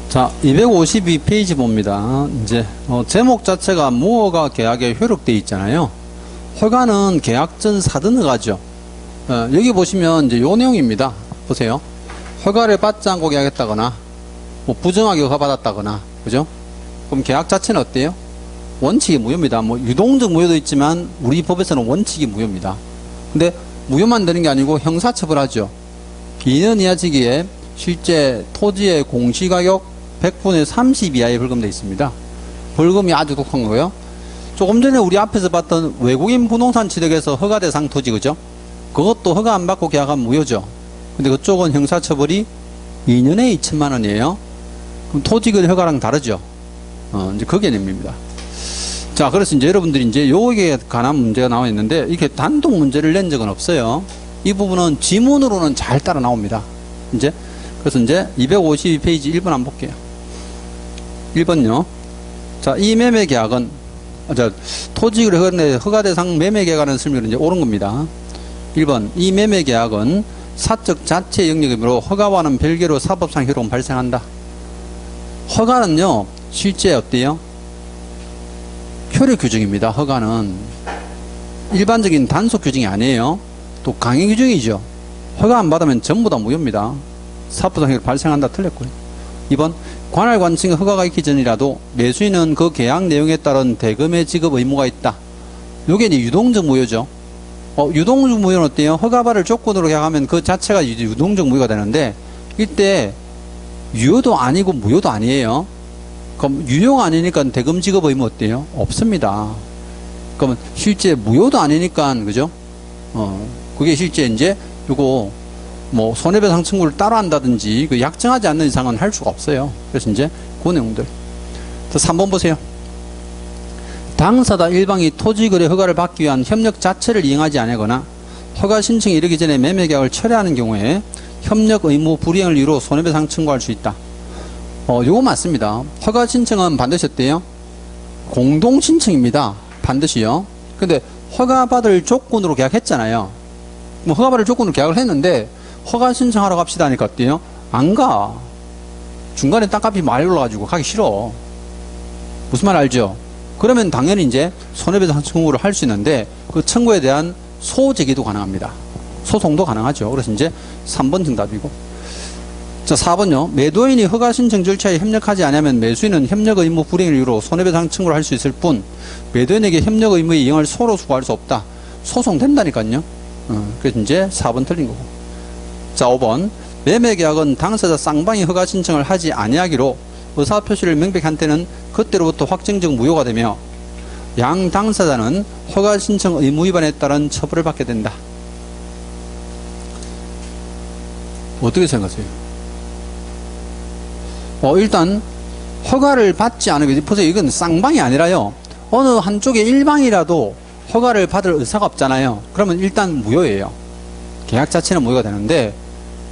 자, 252페이지 봅니다. 이제 제목 자체가 무허가 계약에 효력되어 있잖아요. 허가는 계약 전 사전 허가죠. 여기 보시면 이제 요 내용입니다. 보세요. 허가를 받지 않고 계약했다거나 뭐 부정하게 허가받았다거나, 그죠? 그럼 계약 자체는 어때요? 원칙이 무효입니다. 뭐 유동적 무효도 있지만 우리 법에서는 원칙이 무효입니다. 근데 무효만 되는 게 아니고 형사처벌하죠. 2년 이하 지기에 실제 토지의 공시가격 100분의 30 이하에 벌금되어 있습니다. 벌금이 아주 독한 거고요. 조금 전에 우리 앞에서 봤던 외국인 부동산 취득에서 허가 대상 토지, 그죠? 그것도 허가 안 받고 계약하면 무효죠. 근데 그쪽은 형사처벌이 2년에 2천만 원이에요. 그럼 토지거래 허가랑 다르죠. 이제 그 개념입니다. 자, 그래서 이제 여러분들이 이제 요기에 관한 문제가 나와 있는데, 이게 단독 문제를 낸 적은 없어요. 이 부분은 지문으로는 잘 따라 나옵니다. 이제, 그래서 이제 252페이지 1번 한번 볼게요. 1번요. 자, 이 매매 계약은, 토지거래 허가 대상 매매 계약하는 설명은 이제 옳은 겁니다. 1번, 이 매매 계약은 사적 자체 영역이므로 허가와는 별개로 사법상 효력은 발생한다. 허가는요, 실제 어때요? 효력 규정입니다. 허가는 일반적인 단속 규정이 아니에요. 또 강행 규정이죠. 허가 안 받으면 전부 다 무효입니다. 사법상 효력 발생한다. 틀렸고요. 2번, 관할 관청의 허가가 있기 전이라도 매수인은 그 계약 내용에 따른 대금의 지급 의무가 있다. 요게 이제 유동적 무효죠. 유동적 무효는 어때요? 허가받을 조건으로 계약하면 그 자체가 이제 유동적 무효가 되는데, 이때 유효도 아니고 무효도 아니에요. 그럼 유효가 아니니까 대금 지급 의무 어때요? 없습니다. 그러면 실제 무효도 아니니까, 그죠? 그게 실제 이제 요거 뭐 손해배상 청구를 따로 한다든지 그 약정하지 않는 이상은 할 수가 없어요. 그래서 이제 그 내용들. 자, 3번 보세요. 당사자 일방이 토지거래 허가를 받기 위한 협력 자체를 이행하지 않거나 허가 신청이 이르기 전에 매매계약을 철회하는 경우에 협력 의무 불이행을 이유로 손해배상 청구할 수 있다. 요거 맞습니다. 허가 신청은 반드시 어때요? 공동 신청입니다. 반드시요. 근데 허가 받을 조건으로 계약했잖아요. 뭐 허가 받을 조건으로 계약을 했는데 허가 신청하러 갑시다 하니까 어때요? 안 가. 중간에 땅값이 많이 올라가지고 가기 싫어. 무슨 말 알죠? 그러면 당연히 이제 손해배상 청구를 할 수 있는데 그 청구에 대한 소제기도 가능합니다. 소송도 가능하죠. 그래서 이제 3번 정답이고. 자, 4번요. 매도인이 허가 신청 절차에 협력하지 않으면 매수인은 협력 의무 불이행을 이유로 손해배상 청구를 할 수 있을 뿐 매도인에게 협력 의무의 이행을 서로 수고할 수 없다. 소송된다니까요. 그래서 이제 4번 틀린 거고. 자, 5번. 매매계약은 당사자 쌍방이 허가 신청을 하지 아니하기로 의사표시를 명백히 한 때는 그때로부터 확정적 무효가 되며 양 당사자는 허가 신청 의무 위반에 따른 처벌을 받게 된다. 어떻게 생각하세요? 일단 허가를 받지 않으면, 보세요. 이건 쌍방이 아니라요, 어느 한쪽에 일방이라도 허가를 받을 의사가 없잖아요. 그러면 일단 무효예요. 계약 자체는 무효가 되는데,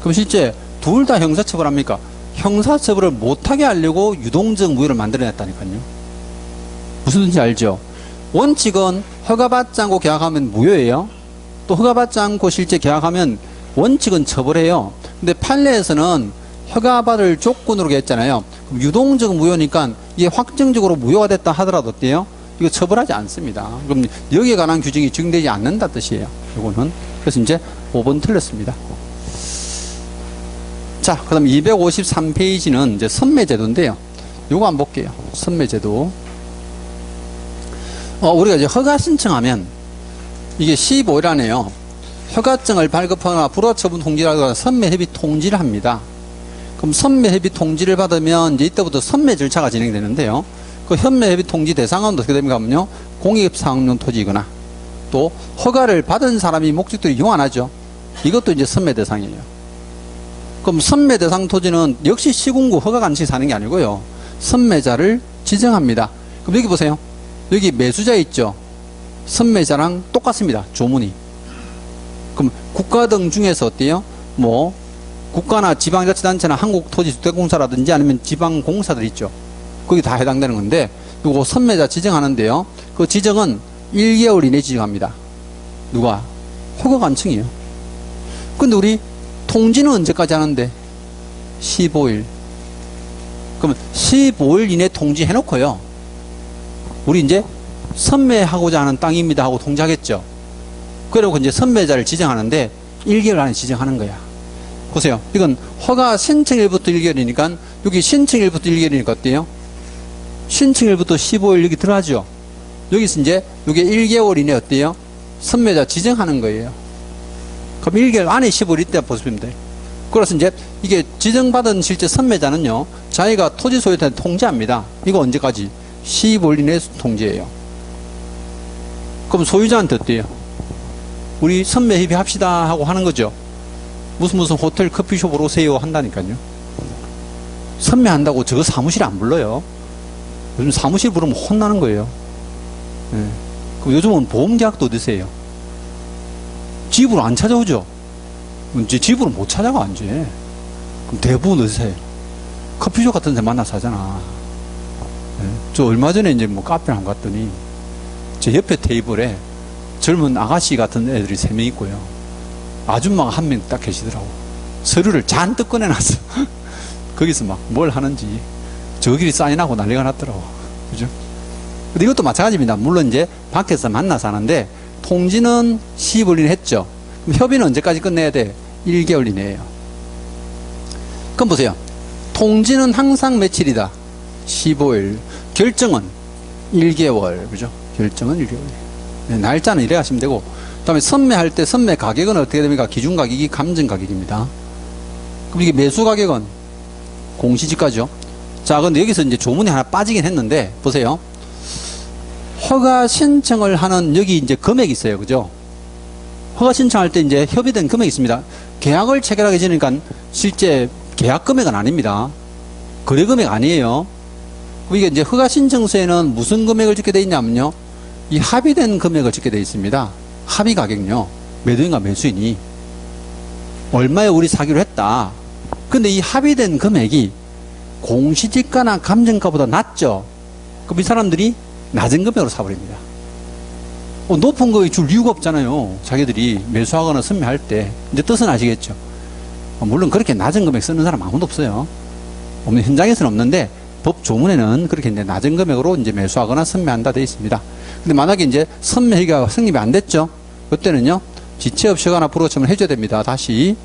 그럼 실제 둘 다 형사처벌합니까? 형사처벌을 못하게 하려고 유동적 무효를 만들어냈다니까요. 무슨 뜻인지 알죠? 원칙은 허가받지 않고 계약하면 무효예요. 또 허가받지 않고 실제 계약하면 원칙은 처벌해요. 근데 판례에서는 허가받을 조건으로 했잖아요. 그럼 유동적 무효니까 이게 확정적으로 무효가 됐다 하더라도 어때요? 이거 처벌하지 않습니다. 그럼 여기에 관한 규정이 적용되지 않는다 뜻이에요. 이거는. 그래서 이제 5번 틀렸습니다. 자, 그 다음 253페이지는 이제 선매제도인데요. 요거 한번 볼게요. 선매제도. 우리가 이제 허가 신청하면 이게 15일안에요. 허가증을 발급하거나 불허처분 통지라거나 선매협의 통지를 합니다. 그럼 선매협의 통지를 받으면 이제 이때부터 선매 절차가 진행되는데요. 그 선매협의 통지 대상은 어떻게 됩니까 하면요, 공익사업용 토지이거나 또 허가를 받은 사람이 목적대로 이용 안 하죠. 이것도 이제 선매 대상이에요. 그럼 선매 대상 토지는 역시 시군구 허가 관청이 사는 게 아니고요, 선매자를 지정합니다. 그럼 여기 보세요. 여기 매수자 있죠. 선매자랑 똑같습니다. 조문이. 그럼 국가 등 중에서 어때요? 뭐 국가나 지방자치단체나 한국토지주택공사라든지 아니면 지방공사들 있죠. 거기 다 해당되는 건데, 요거 선매자 지정하는데요, 그 지정은 1개월 이내 지정합니다. 누가? 허가관청이에요. 근데 우리 통지는 언제까지 하는데? 15일. 그러면 15일 이내 통지해놓고요. 우리 이제 선매하고자 하는 땅입니다 하고 통지하겠죠. 그리고 이제 선매자를 지정하는데 1개월 안에 지정하는 거야. 보세요. 이건 허가 신청일부터 1개월이니까 여기 신청일부터 1개월이니까 어때요? 신청일부터 15일 여기 들어가죠. 여기서 이제 이게 1개월 이내 어때요? 선매자 지정하는 거예요. 그럼 1개월 안에 15일 이때 보시면 돼요. 그래서 이제 이게 지정받은 실제 선매자는요, 자기가 토지 소유자한테 통지합니다. 이거 언제까지? 15일 이내 통지해요. 그럼 소유자한테 어때요? 우리 선매 협의합시다 하고 하는 거죠. 무슨 호텔 커피숍으로 오세요 한다니까요. 선매한다고 저거 사무실 안 불러요. 요즘 사무실 부르면 혼나는 거예요. 네. 그럼 요즘은 보험계약도 어디세요? 집으로 안 찾아오죠. 이제 집으로 못 찾아가 이제. 그럼 대부분 어디세요? 커피숍 같은 데 만나서 하잖아. 네. 저 얼마 전에 이제 뭐 카페를 안 갔더니 제 옆에 테이블에 젊은 아가씨 같은 애들이 3명 있고요. 아줌마가 1명 딱 계시더라고. 서류를 잔뜩 꺼내놨어. 거기서 막 뭘 하는지 저끼리 사인하고 난리가 났더라고. 그죠? 근데 이것도 마찬가지입니다. 물론 이제 밖에서 만나서 하는데 통지는 10일 이내 했죠. 그럼 협의는 언제까지 끝내야 돼? 1개월 이내예요. 그럼 보세요. 통지는 항상 며칠이다? 15일. 결정은 1개월. 그죠? 결정은 1개월. 네, 날짜는 이래 하시면 되고, 그 다음에 선매할 때 선매 가격은 어떻게 됩니까? 기준 가격이 감정 가격입니다. 그럼 이게 매수 가격은 공시지가죠. 자, 근데 여기서 이제 조문이 하나 빠지긴 했는데, 보세요. 허가 신청을 하는 여기 이제 금액이 있어요. 그죠? 허가 신청할 때 이제 협의된 금액이 있습니다. 계약을 체결하기 전이니까 실제 계약 금액은 아닙니다. 거래 금액 아니에요. 이게 이제 허가 신청서에는 무슨 금액을 적게 되어 있냐면요. 이 합의된 금액을 적게 되어 있습니다. 합의 가격요. 매도인과 매수인이 얼마에 우리 사기로 했다. 근데 이 합의된 금액이 공시지가나 감정가보다 낮죠. 그럼 이 사람들이 낮은 금액으로 사버립니다. 높은 거에 줄 이유가 없잖아요. 자기들이 매수하거나 선매할 때. 이제 뜻은 아시겠죠. 물론 그렇게 낮은 금액 쓰는 사람 아무도 없어요. 없는 현장에서는 없는데 법 조문에는 그렇게 이제 낮은 금액으로 이제 매수하거나 선매한다 되어 있습니다. 근데 만약에 이제 선매 협의가 성립이 안 됐죠. 그때는요, 지체 없이 하거나 불허처분을 해줘야 됩니다. 다시.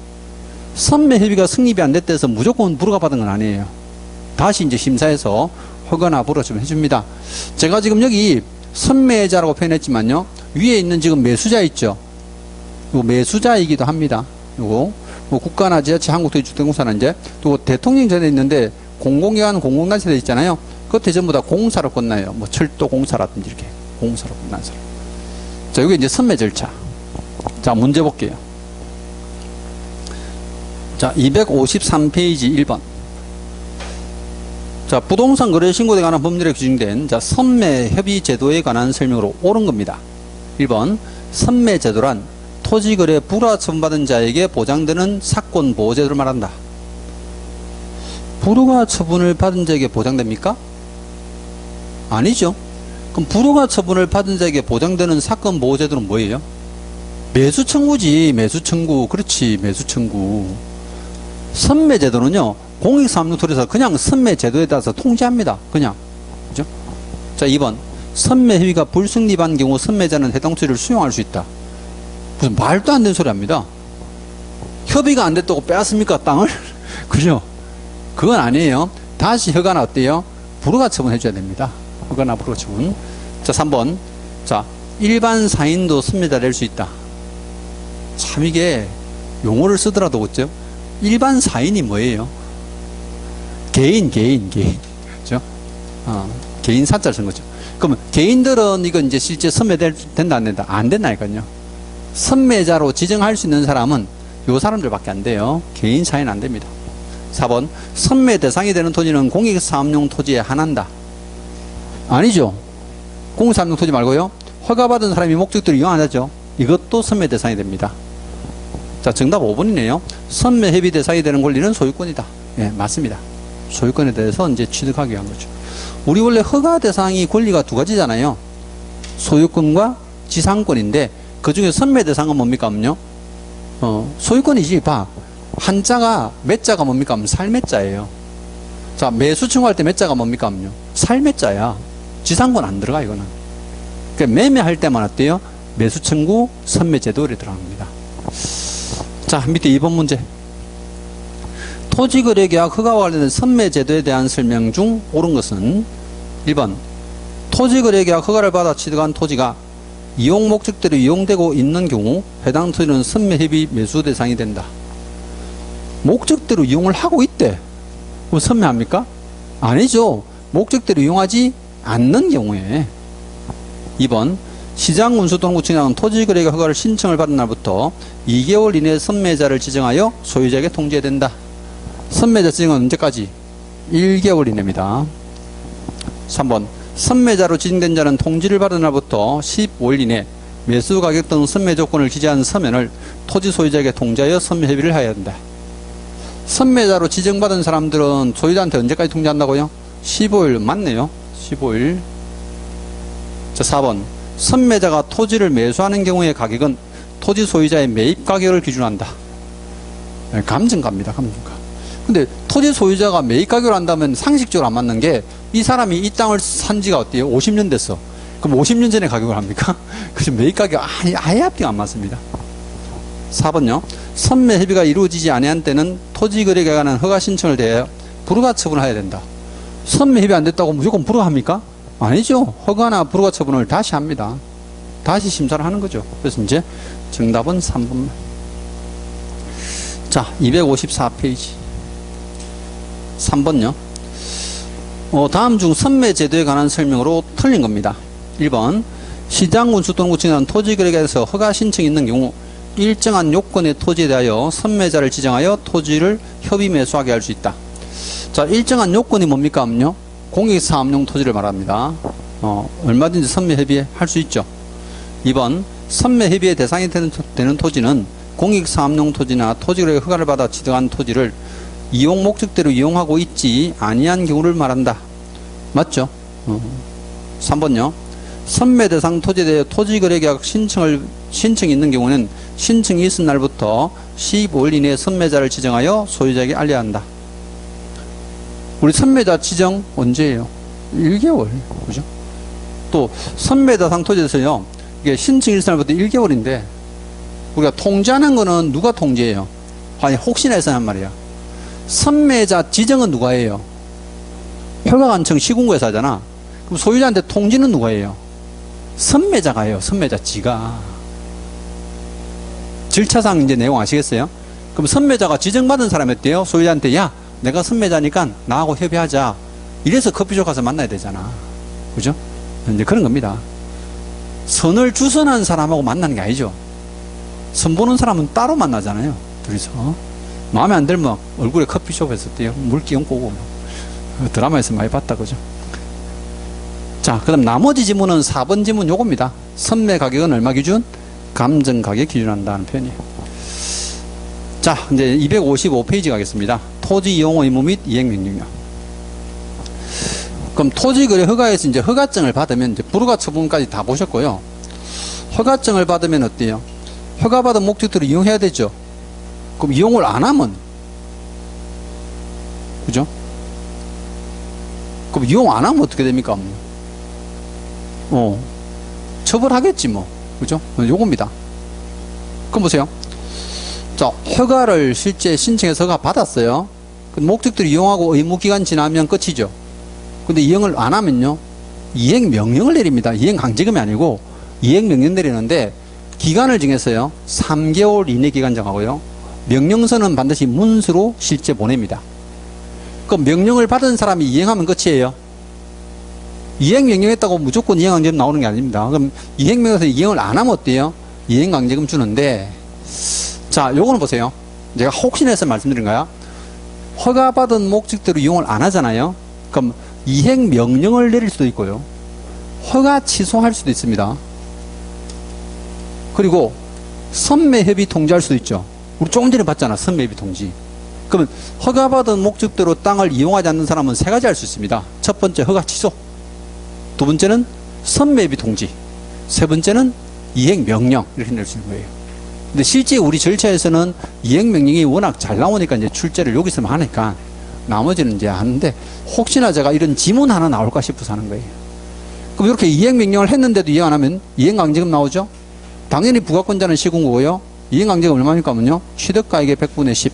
선매 협의가 성립이 안 됐다 해서 무조건 불허가 받은 건 아니에요. 다시 이제 심사해서 허가나 불허처분 해줍니다. 제가 지금 여기 선매자라고 표현했지만요, 위에 있는 지금 매수자 있죠. 요 매수자이기도 합니다. 요거 뭐 국가나 지자체, 한국도시주택공사는 이제 또 대통령 전에 있는데 공공기관, 공공단체들 있잖아요. 그것도 전부 다 공사로 끝나요. 뭐 철도 공사라든지 이렇게 공사로 끝난 사람. 자, 이게 이제 선매 절차. 자, 문제 볼게요. 자, 253페이지 1번. 자, 부동산 거래 신고에 관한 법률에 규정된 자, 선매 협의 제도에 관한 설명으로 옳은 겁니다. 1번. 선매 제도란 토지거래 불허 처분받은 자에게 보장되는 사건 보호 제도를 말한다. 불허가 처분을 받은 자에게 보장됩니까? 아니죠. 그럼 불허가 처분을 받은 자에게 보장되는 사건 보호 제도는 뭐예요? 매수 청구지. 매수 청구. 그렇지. 매수 청구. 선매 제도는요, 공익사업용토지에서 그냥 선매 제도에 따라서 통지합니다. 그냥. 그죠? 자, 2번. 선매 협의가 불성립한 경우 선매자는 해당 토지를 수용할 수 있다. 무슨 말도 안 되는 소리 합니다. 협의가 안 됐다고 빼앗습니까? 땅을? 그죠? 그건 아니에요. 다시 허가나 어때요? 불허가 처분해줘야 됩니다. 허가나 불허 처분. 자, 3번. 자, 일반 사인도 선매자 낼 수 있다. 참 이게 용어를 쓰더라도 그죠? 일반 사인이 뭐예요? 개인. 그죠? 개인 사자를 쓴 거죠. 그러면 개인들은 이거 이제 실제 선매된다, 안 된다? 안 된다니까요. 선매자로 지정할 수 있는 사람은 요 사람들밖에 안 돼요. 개인 사인 안 됩니다. 4번. 선매 대상이 되는 토지는 공익사업용 토지에 한한다. 아니죠. 공익사업용 토지 말고요. 허가받은 사람이 목적들을 이용하죠. 이것도 선매 대상이 됩니다. 자, 정답 5번이네요. 선매 협의 대상이 되는 권리는 소유권이다. 예, 맞습니다. 소유권에 대해서 이제 취득하기 위한 거죠. 우리 원래 허가 대상이 권리가 두 가지잖아요. 소유권과 지상권인데 그 중에 선매 대상은 뭡니까? 소유권이지. 봐. 한자가 몇 자가 뭡니까? 살매자예요. 자, 매수 청구할 때 몇 자가 뭡니까? 살매자야. 지상권 안 들어가, 이거는. 그러니까 매매할 때만 어때요? 매수 청구 선매 제도에 들어갑니다. 자, 밑에 2번 문제. 토지거래계약 허가와 관련된 선매 제도에 대한 설명 중 옳은 것은 1번. 토지거래계약 허가를 받아 취득한 토지가 이용 목적대로 이용되고 있는 경우 해당 토지는 선매협의 매수 대상이 된다. 목적대로 이용을 하고 있대. 그럼 선매합니까? 아니죠. 목적대로 이용하지 않는 경우에. 2번. 시장군수 또는 구청장은 토지거래계약 허가를 신청을 받은 날부터 2개월 이내에 선매자를 지정하여 소유자에게 통지해야 된다. 선매자 지정은 언제까지? 1개월 이내입니다. 3번. 선매자로 지정된 자는 통지를 받은 날부터 15일 이내 매수 가격 등 선매 조건을 기재한 서면을 토지 소유자에게 통지하여 선매 협의를 해야 한다. 선매자로 지정받은 사람들은 소유자한테 언제까지 통지한다고요? 15일 맞네요. 15일. 자, 4번. 선매자가 토지를 매수하는 경우의 가격은 토지 소유자의 매입 가격을 기준한다. 감정가입니다. 감정가. 근데 토지 소유자가 매입 가격을 한다면 상식적으로 안 맞는 게 이 사람이 이 땅을 산 지가 어때요? 50년 됐어. 그럼 50년 전에 가격을 합니까? 그래서 매입 가격 아예 앞뒤가 안 맞습니다. 4번요. 선매 협의가 이루어지지 아니한 때는 토지거래에 관한 허가 신청을 대하여 불허가 처분을 해야 된다. 선매 협의 안 됐다고 무조건 불허합니까? 아니죠. 허가나 불허가 처분을 다시 합니다. 다시 심사를 하는 거죠. 그래서 이제 정답은 3번. 자, 254페이지. 3번요. 다음 중 선매 제도에 관한 설명으로 틀린 겁니다. 1번. 시장군수 또는 구청장은 토지거래계약에서 허가 신청이 있는 경우 일정한 요건의 토지에 대하여 선매자를 지정하여 토지를 협의 매수하게 할 수 있다. 자, 일정한 요건이 뭡니까? 공익사업용 토지를 말합니다. 얼마든지 선매 협의할 수 있죠. 2번. 선매 협의의 대상이 되는 토지는 공익사업용 토지나 토지거래 허가를 받아 취득한 토지를 이용 목적대로 이용하고 있지 아니한 경우를 말한다. 맞죠? 3번요. 선매 대상 토지에 대해 토지거래계약 신청이 있는 경우는 신청이 있은 날부터 15일 이내에 선매자를 지정하여 소유자에게 알려야 한다. 우리 선매자 지정 언제예요? 1개월. 그죠? 또 선매 대상 토지에서요. 이게 신청이 있은 날부터 1개월인데 우리가 통지하는 거는 누가 통지해요? 아니 혹시나 해서 한 말이야. 선매자 지정은 누가 해요? 허가관청 시군구에서 하잖아. 그럼 소유자한테 통지는 누가 해요? 선매자가 해요. 선매자 지가. 절차상 이제 내용 아시겠어요? 그럼 선매자가 지정받은 사람이 어때요? 소유자한테 야 내가 선매자니까 나하고 협의하자. 이래서 커피숍 가서 만나야 되잖아. 그죠? 이제 그런 겁니다. 선을 주선한 사람하고 만나는 게 아니죠. 선 보는 사람은 따로 만나잖아요. 둘이서. 마음에 안 들면 얼굴에 커피숍에서 물기운 꼬고 드라마에서 많이 봤다. 그죠? 자, 그 다음 나머지 지문은 4번 지문 요겁니다. 선매 가격은 얼마 기준? 감정 가격 기준한다는 표현이에요. 자, 이제 255페이지 가겠습니다. 토지 이용 의무 및 이행 명령이요. 그럼 토지거래 허가에서 이제 허가증을 받으면 이제 불허가 처분까지 다 보셨고요. 허가증을 받으면 어때요? 허가받은 목적대로 이용해야 되죠. 그럼 이용을 안 하면, 그죠? 그럼 이용 안 하면 어떻게 됩니까? 처벌하겠지 뭐. 그죠? 요겁니다. 그럼 보세요. 자, 허가를 실제 신청해서 허가 받았어요. 목적대로 이용하고 의무기간 지나면 끝이죠. 근데 이행을 안 하면요. 이행명령을 내립니다. 이행강제금이 아니고 이행명령 내리는데 기간을 정했어요. 3개월 이내 기간 정하고요. 명령서는 반드시 문서로 실제 보냅니다. 그 명령을 받은 사람이 이행하면 끝이에요. 이행명령했다고 무조건 이행강제금 나오는 게 아닙니다. 그럼 이행명령에서 이행을 안 하면 어때요? 이행강제금 주는데, 자, 요거는 보세요. 제가 혹시나 해서 말씀드린 거야. 허가받은 목적대로 이용을 안 하잖아요. 그럼 이행명령을 내릴 수도 있고요. 허가 취소할 수도 있습니다. 그리고 선매협의 통지할 수도 있죠. 우리 조금 전에 봤잖아. 선매협의 통지. 그러면 허가받은 목적대로 땅을 이용하지 않는 사람은 세 가지 할 수 있습니다. 첫 번째 허가 취소, 두 번째는 선매협의 통지, 세 번째는 이행명령 이렇게 낼 수 있는 거예요. 근데 실제 우리 절차에서는 이행명령이 워낙 잘 나오니까 이제 출제를 여기서만 하니까 나머지는 이제 하는데 혹시나 제가 이런 지문 하나 나올까 싶어서 하는 거예요. 그럼 이렇게 이행명령을 했는데도 이행 안 하면 이행강제금 나오죠? 당연히 부가권자는 시군구고요. 이행강제금 얼마입니까? 하면요. 취득가액의 100분의 10.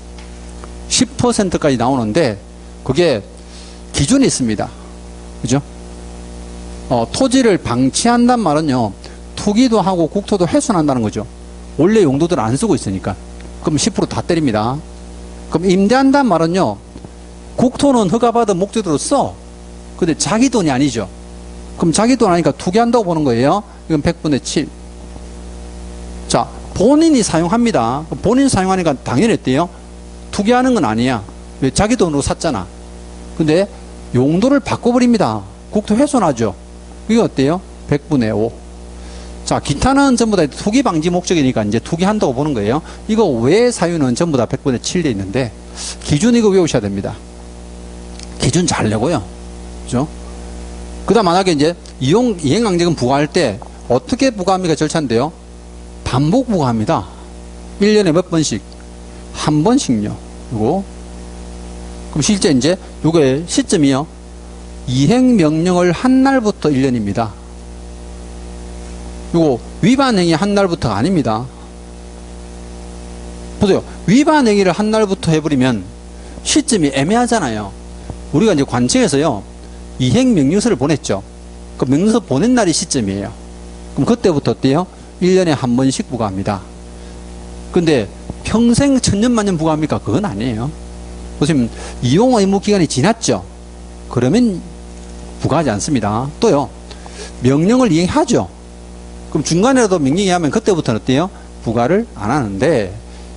10%까지 나오는데 그게 기준이 있습니다. 그죠? 토지를 방치한단 말은요. 투기도 하고 국토도 훼손한다는 거죠. 원래 용도들을 안 쓰고 있으니까. 그럼 10% 다 때립니다. 그럼 임대한단 말은요. 국토는 허가받은 목적으로 써. 근데 자기 돈이 아니죠. 그럼 자기 돈 아니까 투기한다고 보는 거예요. 이건 100분의 7. 자, 본인이 사용합니다. 본인이 사용하니까 당연히 어때요? 투기하는 건 아니야. 왜? 자기 돈으로 샀잖아. 근데 용도를 바꿔버립니다. 국토 훼손하죠. 이게 어때요? 100분의 5. 자, 기타는 전부 다 투기 방지 목적이니까 이제 투기한다고 보는 거예요. 이거 외 사유는 전부 다 100분의 7 돼 있는데 기준 이거 외우셔야 됩니다. 기준 잘 내고요. 그죠? 그 다음 만약에 이제 이행강제금 부과할 때 어떻게 부과합니까? 절차인데요. 반복 부과합니다. 1년에 몇 번씩? 한 번씩요. 이거. 그럼 실제 이제 요게 시점이요. 이행명령을 한 날부터 1년입니다. 요거 위반행위 한 날부터가 아닙니다. 보세요. 위반행위를 한 날부터 해버리면 시점이 애매하잖아요. 우리가 이제 관청에서요. 이행명령서를 보냈죠. 그 명령서 보낸 날이 시점이에요. 그럼 그때부터 어때요? 1년에 한 번씩 부과합니다. 근데 평생 천년만년 부과합니까? 그건 아니에요. 보시면 이용 의무 기간이 지났죠. 그러면 부과하지 않습니다. 또요. 명령을 이행하죠. 그럼 중간에라도 명령이 하면 그때부터는 어때요? 부과를 안 하는데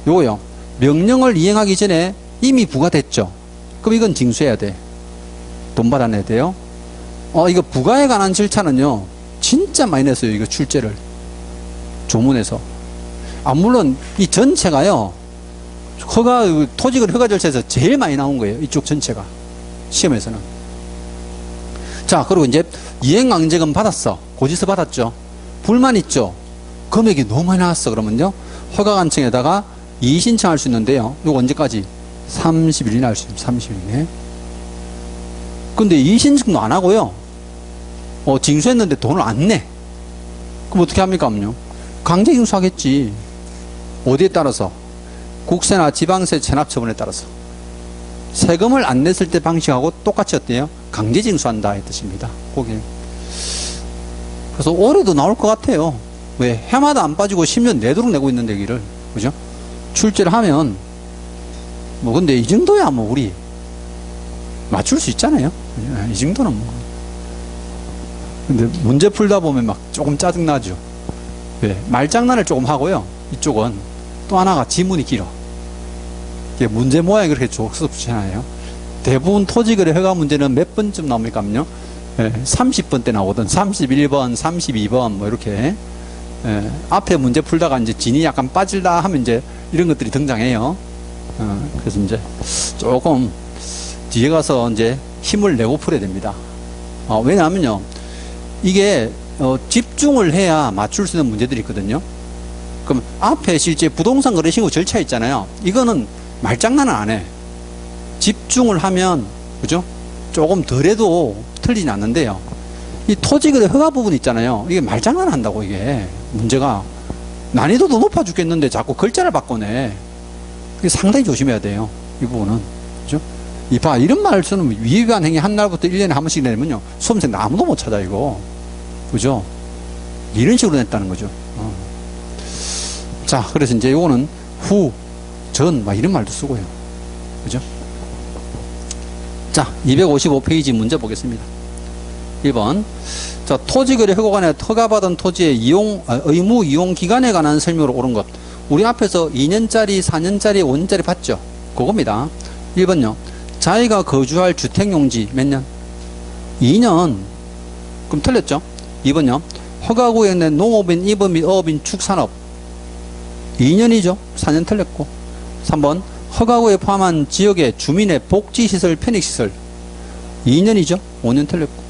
요거요. 명령을 이행하기 전에 이미 부과됐죠. 그럼 이건 징수해야 돼. 돈 받아내야 돼요. 이거 부과에 관한 절차는요. 진짜 많이 냈어요. 이거 출제를. 조문에서. 물론 이 전체가요. 토지거래 허가 절차에서 제일 많이 나온 거예요. 이쪽 전체가. 시험에서는. 자, 그리고 이제 이행강제금 받았어. 고지서 받았죠. 불만 있죠. 금액이 너무 많이 나왔어. 그러면요. 허가관청에다가 이의신청할 수 있는데요. 이거 언제까지? 30일이나 할 수 있습니다. 30일이네. 근데 이의신청도 안 하고요. 징수했는데 돈을 안 내. 그럼 어떻게 합니까? 강제 징수하겠지. 어디에 따라서? 국세나 지방세 체납 처분에 따라서. 세금을 안 냈을 때 방식하고 똑같이 어때요? 강제 징수한다 이 뜻입니다. 거기. 그래서 올해도 나올 것 같아요. 왜? 해마다 안 빠지고 10년 내도록 내고 있는 얘기를. 그죠? 출제를 하면 근데 이 정도야 우리 맞출 수 있잖아요. 이 정도는 근데 문제 풀다 보면 막 조금 짜증나죠. 왜? 말장난을 조금 하고요. 이쪽은 또 하나가 지문이 길어. 이게 문제 모양이 그렇게 좋잖아요. 대부분 토지거래 허가 문제는 몇 번쯤 나옵니까? 30번 때 나오든 31번, 32번 이렇게 앞에 문제 풀다가 이제 진이 약간 빠질다 하면 이제 이런 것들이 등장해요. 그래서 이제 조금 뒤에 가서 이제 힘을 내고 풀어야 됩니다. 왜냐하면요. 이게 집중을 해야 맞출 수 있는 문제들이 있거든요. 그럼 앞에 실제 부동산 거래신고 절차 있잖아요. 이거는 말장난은 안 해. 집중을 하면 그죠? 조금 덜해도 틀리진 않는데요. 이 토지거래 허가 부분 있잖아요. 이게 말장난 한다고 이게 문제가 난이도도 높아 죽겠는데 자꾸 글자를 바꿔내. 이게 상당히 조심해야 돼요. 이 부분은 그죠? 이런 말 쓰는 위반 행위 한 날부터 1년에 한 번씩 내면요. 수험생 아무도 못 찾아 이거. 그죠? 이런 식으로 냈다는 거죠. 자, 그래서 이제 요거는 후, 전, 이런 말도 쓰고요. 그죠? 자, 255페이지 문제 보겠습니다. 1번. 자, 토지거래 허가관에 허가받은 토지의 의무 이용 기간에 관한 설명으로 옳은 것. 우리 앞에서 2년짜리, 4년짜리, 5년짜리 봤죠? 그겁니다. 1번요. 자기가 거주할 주택용지 몇 년? 2년. 그럼 틀렸죠? 2번요. 허가구역내 농업인, 임업 및 어업인, 축산업. 2년이죠. 4년 틀렸고. 3번. 허가구에 포함한 지역의 주민의 복지시설, 편익시설. 2년이죠. 5년 틀렸고.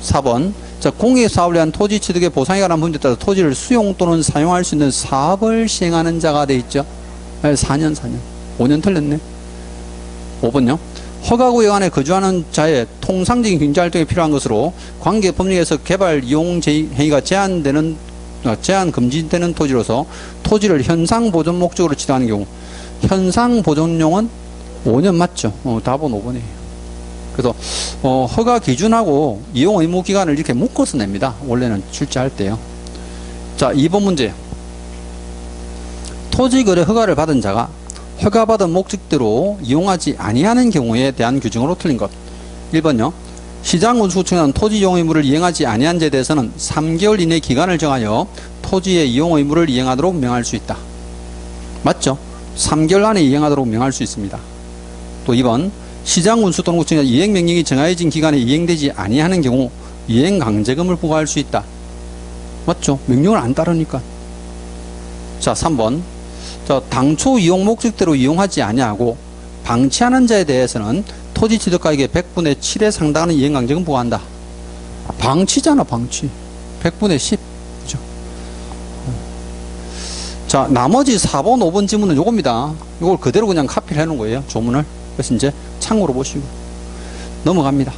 4번. 자, 공익사업을 위한 토지 취득의 보상에 관한 문제에 따라 토지를 수용 또는 사용할 수 있는 사업을 시행하는 자가 돼 있죠. 4년. 5년 틀렸네. 5번요. 허가구역 안에 거주하는 자의 통상적인 경제활동에 필요한 것으로 관계법령에서 개발 이용 행위가 제한 금지되는 토지로서 토지를 현상 보존 목적으로 지정하는 경우, 현상 보존용은 5년 맞죠? 답은 5번이에요. 그래서 허가 기준하고 이용 의무 기간을 이렇게 묶어서 냅니다. 원래는 출제할 때요. 자, 2번 문제. 토지거래 허가를 받은 자가 허가받은 목적대로 이용하지 아니하는 경우에 대한 규정으로 틀린 것. 1번요. 시장군수구청은 토지 이용 의무를 이행하지 아니한 자에 대해서는 3개월 이내 기간을 정하여 토지의 이용 의무를 이행하도록 명할 수 있다. 맞죠? 3개월 안에 이행하도록 명할 수 있습니다. 또 2번. 시장군수 또는 구청에 이행명령이 정해진 기간에 이행되지 아니하는 경우 이행강제금을 부과할 수 있다. 맞죠? 명령을 안 따르니까. 자, 3번. 자, 당초 이용 목적대로 이용하지 아니하고 방치하는 자에 대해서는 토지 취득가액의 100분의 7에 상당하는 이행강제금 부과한다. 방치잖아, 방치. 100분의 10. 그죠? 자, 나머지 4번, 5번 지문은 요겁니다. 이걸 그대로 그냥 카피를 해놓은 거예요, 조문을. 그래서 이제 참고로 보시고 넘어갑니다.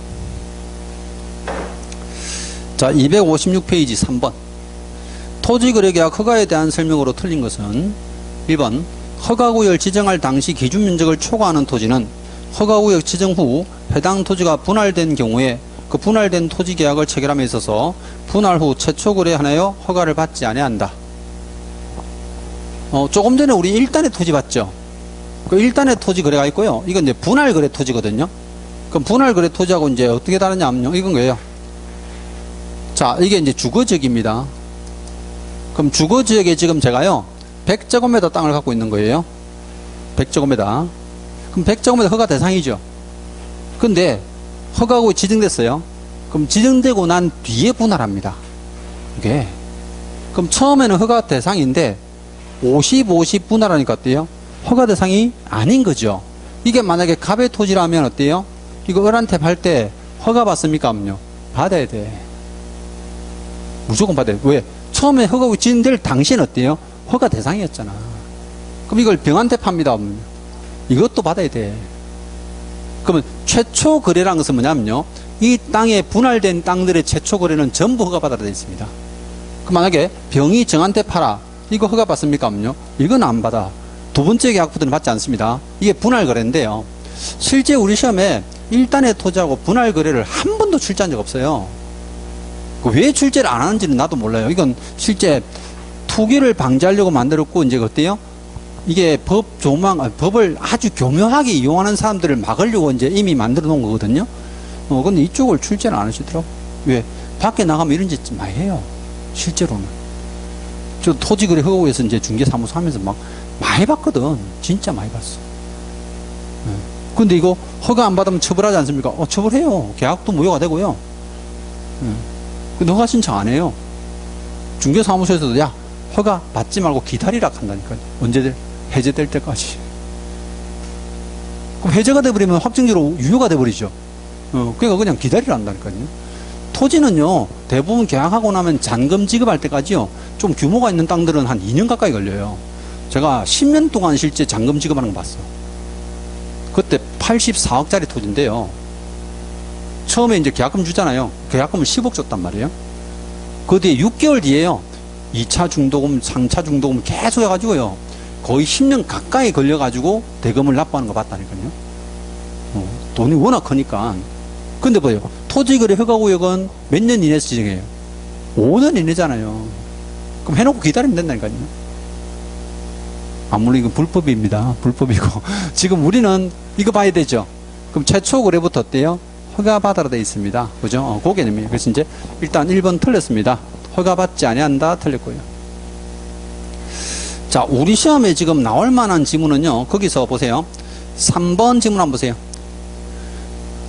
자, 256페이지 3번. 토지거래계약 허가에 대한 설명으로 틀린 것은 1번. 허가구역을 지정할 당시 기준면적을 초과하는 토지는 허가구역 지정 후 해당 토지가 분할된 경우에 그 분할된 토지계약을 체결함에 있어서 분할 후 최초 거래하여 허가를 받지 아니한다. 조금 전에 우리 1단의 토지 봤죠? 그 1단의 토지 거래가 있고요. 이건 이제 분할 거래 토지거든요. 그럼 분할 거래 토지하고 이제 어떻게 다르냐면요. 이건 거예요. 자, 이게 이제 주거지역입니다. 그럼 주거지역에 지금 제가요, 100제곱미터 땅을 갖고 있는 거예요. 100제곱미터. 그럼 100제곱미터 허가 대상이죠. 근데 허가구역이 지정됐어요. 그럼 지정되고 난 뒤에 분할합니다. 이게. 그럼 처음에는 허가 대상인데 50, 50 분할하니까 어때요? 허가 대상이 아닌 거죠. 이게 만약에 갑의 토지라면 어때요? 이거 을한테 팔 때 허가 받습니까? 없요? 받아야 돼. 무조건 받아야 돼. 왜? 처음에 허가구역 지정될 당시에는 어때요? 허가 대상이었잖아. 그럼 이걸 병한테 팝니다. 없요? 이것도 받아야 돼. 그러면 최초 거래라는 것은 뭐냐면요. 이 땅에 분할된 땅들의 최초 거래는 전부 허가받아야 되어 있습니다. 그럼 만약에 병이 정한테 팔아. 이거 허가 받습니까? 없요? 이건 안 받아. 두 번째 계약부터는 받지 않습니다. 이게 분할 거래인데요. 실제 우리 시험에 1단의 토지하고 분할 거래를 한 번도 출제한 적 없어요. 왜 출제를 안 하는지는 나도 몰라요. 이건 실제 투기를 방지하려고 만들었고, 이제 어때요? 이게 법을 아주 교묘하게 이용하는 사람들을 막으려고 이제 이미 만들어 놓은 거거든요. 근데 이쪽을 출제를 안 하시더라고. 왜? 밖에 나가면 이런 짓 많이 해요. 실제로는. 저 토지거래 허가구에서 이제 중개사무소 하면서 막 많이 봤거든. 진짜 많이 봤어. 근데 이거 허가 안 받으면 처벌하지 않습니까? 처벌해요. 계약도 무효가 되고요. 근데 허가 신청 안 해요. 중개사무소에서도 야, 허가 받지 말고 기다리라 한다니까요. 언제 해제될 때까지. 그럼 해제가 돼버리면 확정적으로 유효가 돼버리죠. 그러니까 그냥 기다리라 한다니까요. 토지는요, 대부분 계약하고 나면 잔금 지급할 때까지요, 좀 규모가 있는 땅들은 한 2년 가까이 걸려요. 제가 10년 동안 실제 잔금 지급하는 거 봤어. 그때 84억짜리 토지인데요. 처음에 이제 계약금 주잖아요. 계약금을 10억 줬단 말이에요. 그 뒤에 6개월 뒤에요. 2차 중도금, 3차 중도금 계속 해가지고요. 거의 10년 가까이 걸려가지고 대금을 납부하는 거 봤다니까요. 돈이 워낙 크니까. 근데 뭐예요? 토지거래 허가구역은 몇 년 이내에서 지정해요? 5년 이내잖아요. 그럼 해놓고 기다리면 된다니까요. 물론 이건 불법입니다. 불법이고. 지금 우리는 이거 봐야 되죠. 그럼 최초 거래부터 어때요? 허가받아라 되어 있습니다. 그죠? 그 개념이에요. 그래서 이제 일단 1번 틀렸습니다. 허가받지 아니한다 틀렸고요. 자, 우리 시험에 지금 나올 만한 지문은요. 거기서 보세요. 3번 지문 한번 보세요.